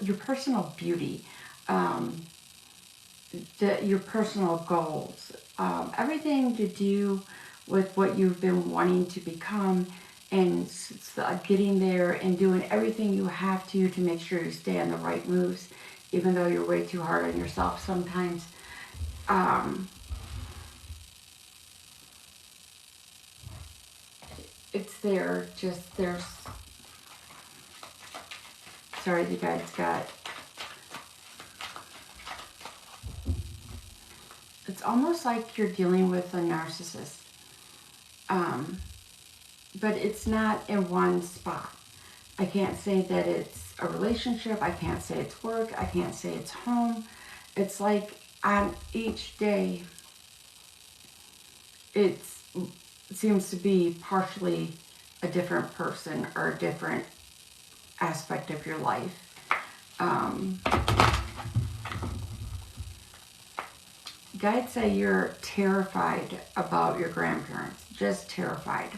your personal beauty, your personal goals, everything to do with what you've been wanting to become, and getting there and doing everything you have to make sure you stay on the right moves, even though you're way too hard on yourself sometimes. It's there, just there's, sorry, you guys got, it's almost like you're dealing with a narcissist. But it's not in one spot. I can't say that it's a relationship. I can't say it's work. I can't say it's home. It's like on each day, it seems to be partially a different person or a different aspect of your life. Guides say you're terrified about your grandparents, just terrified.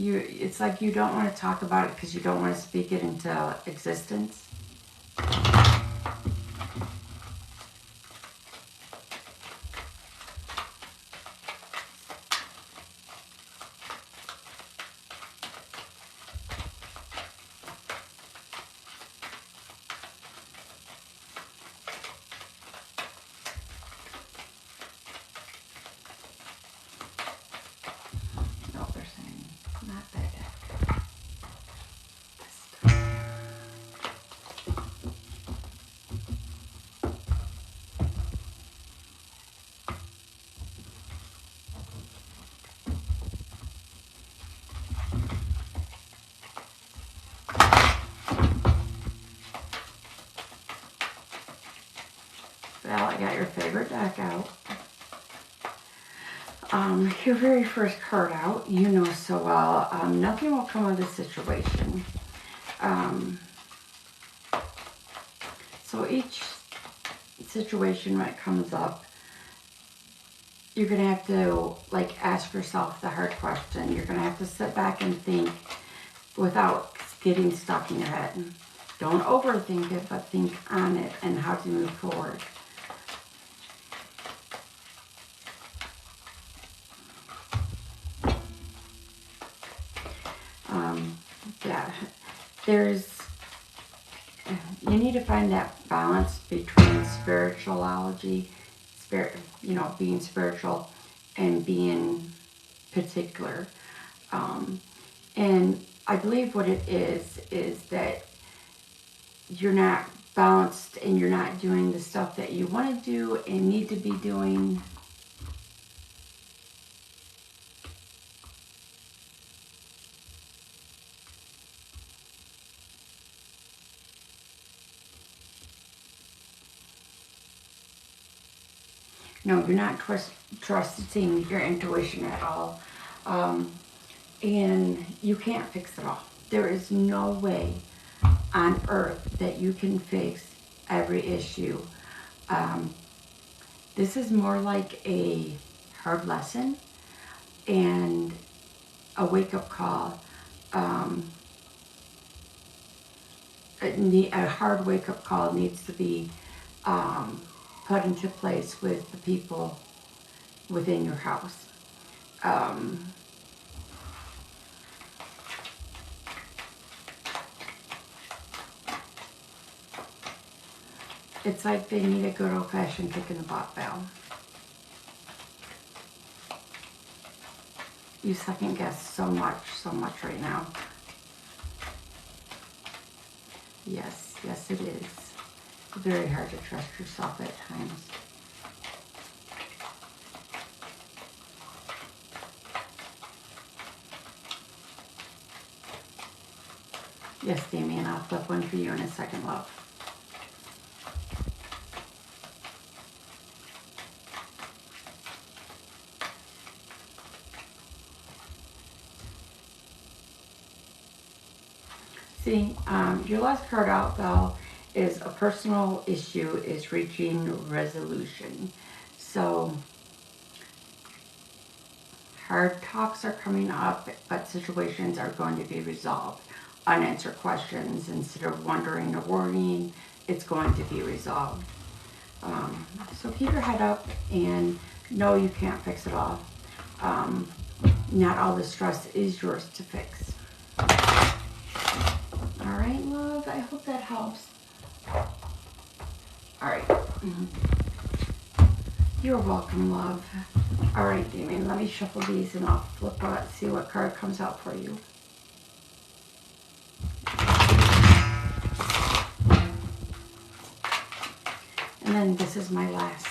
It's like you don't want to talk about it because you don't want to speak it into existence. Well, I got your favorite deck out. Your very first card out, you know so well, nothing will come of this situation. So each situation when it comes up, you're going to have to ask yourself the hard question. You're going to have to sit back and think without getting stuck in your head. Don't overthink it, but think on it and how to move forward. You need to find that balance between spirituality, being spiritual and being particular. And I believe what it is that you're not balanced and you're not doing the stuff that you want to do and need to be doing. No, you're not trusting your intuition at all. And you can't fix it all. There is no way on earth that you can fix every issue. This is more like a hard lesson and a wake-up call. A hard wake-up call needs to be put into place with the people within your house. It's like they need a good old-fashioned kick in the butt, Val. You second guess so much right now. Yes, yes it is. Very hard to trust yourself at times. Yes, Damien, I'll flip one for you in a second, love. See, your last card out, Val, is a personal issue is reaching resolution. So, hard talks are coming up, but situations are going to be resolved. Unanswered questions, instead of wondering or worrying, it's going to be resolved. So keep your head up and know you can't fix it all. Not all the stress is yours to fix. All right, love, I hope that helps. All right. You're welcome, love. All right, Damien, let me shuffle these and I'll flip out, see what card comes out for you. And then this is my last.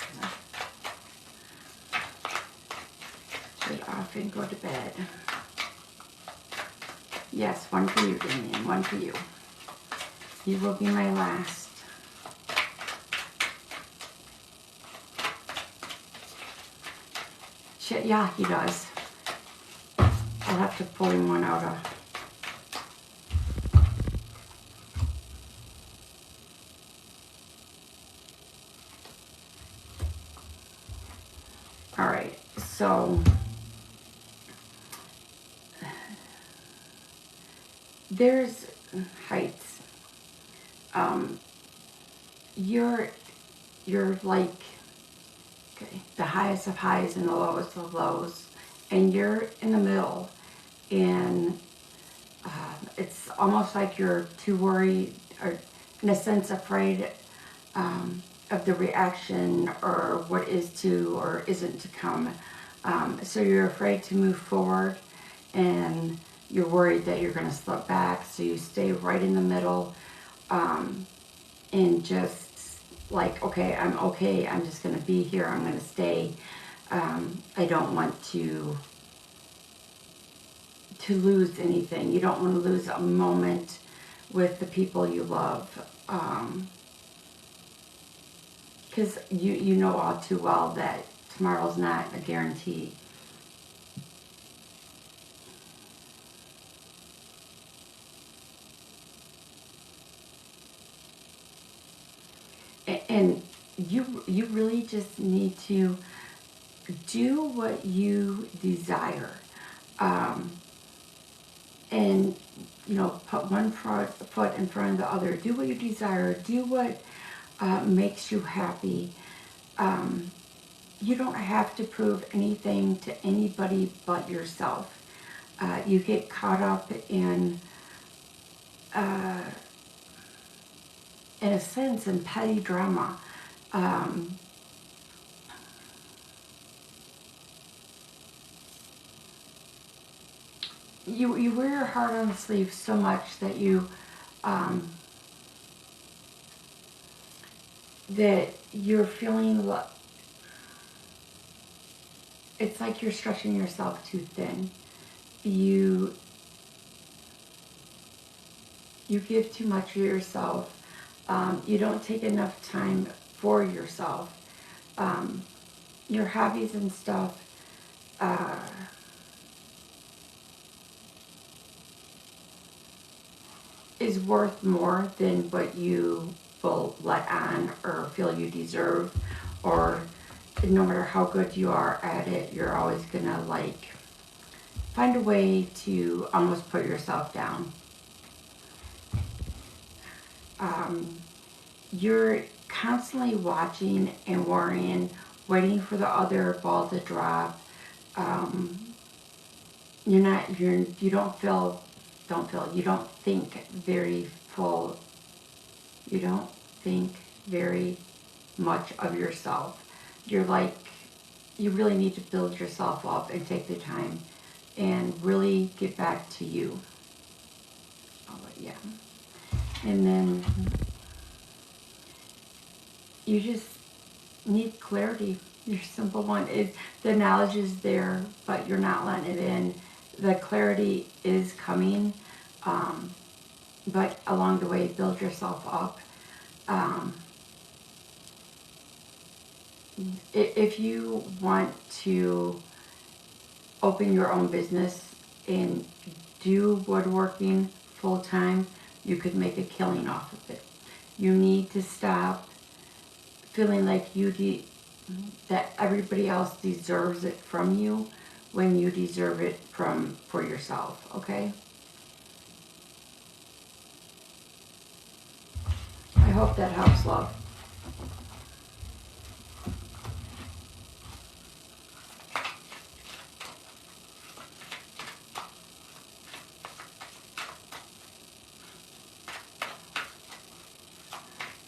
Get off and go to bed. Yes, one for you, Damien, one for you. You will be my last. Shit, yeah, he does. I'll have to pull him one out of. All right, so there's heights. You're like, okay, the highest of highs and the lowest of lows, and you're in the middle, and it's almost like you're too worried, or in a sense afraid of the reaction or what is to or isn't to come. So you're afraid to move forward, and you're worried that you're going to slip back, so you stay right in the middle, and just like, okay, I'm just going to be here, I'm going to stay. I don't want to lose anything. You don't want to lose a moment with the people you love, because you know all too well that tomorrow's not a guarantee. And you really just need to do what you desire, and put one foot in front of the other. Do what you desire. Do what makes you happy. You don't have to prove anything to anybody but yourself. You get caught up in a sense, in petty drama. You wear your heart on the sleeve so much that you that you're feeling, it's like you're stretching yourself too thin. You give too much of yourself. You don't take enough time for yourself. Your hobbies and stuff, is worth more than what you will let on or feel you deserve, or no matter how good you are at it, you're always gonna like find a way to almost put yourself down. You're constantly watching and worrying, waiting for the other ball to drop. You don't think very full. You don't think very much of yourself. You're like, you really need to build yourself up and take the time and really get back to you. Oh, yeah. And then you just need clarity. Your simple one is, the knowledge is there, but you're not letting it in. The clarity is coming, but along the way, build yourself up. If you want to open your own business and do woodworking full time, you could make a killing off of it. You need to stop feeling like that everybody else deserves it from you when you deserve it for yourself, okay? I hope that helps, love.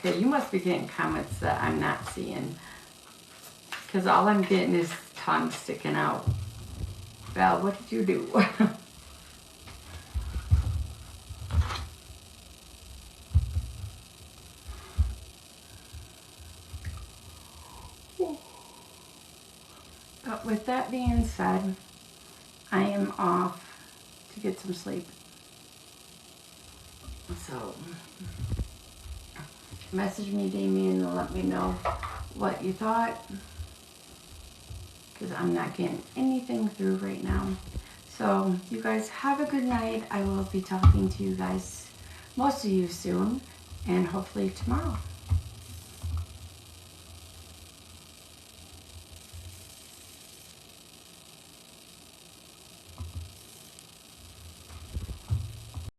Okay, you must be getting comments that I'm not seeing, because all I'm getting is tongue sticking out. Val, what did you do? But with that being said, I am off to get some sleep. So, message me, Damien, and let me know what you thought, because I'm not getting anything through right now. So, you guys have a good night. I will be talking to you guys, most of you soon, and hopefully tomorrow.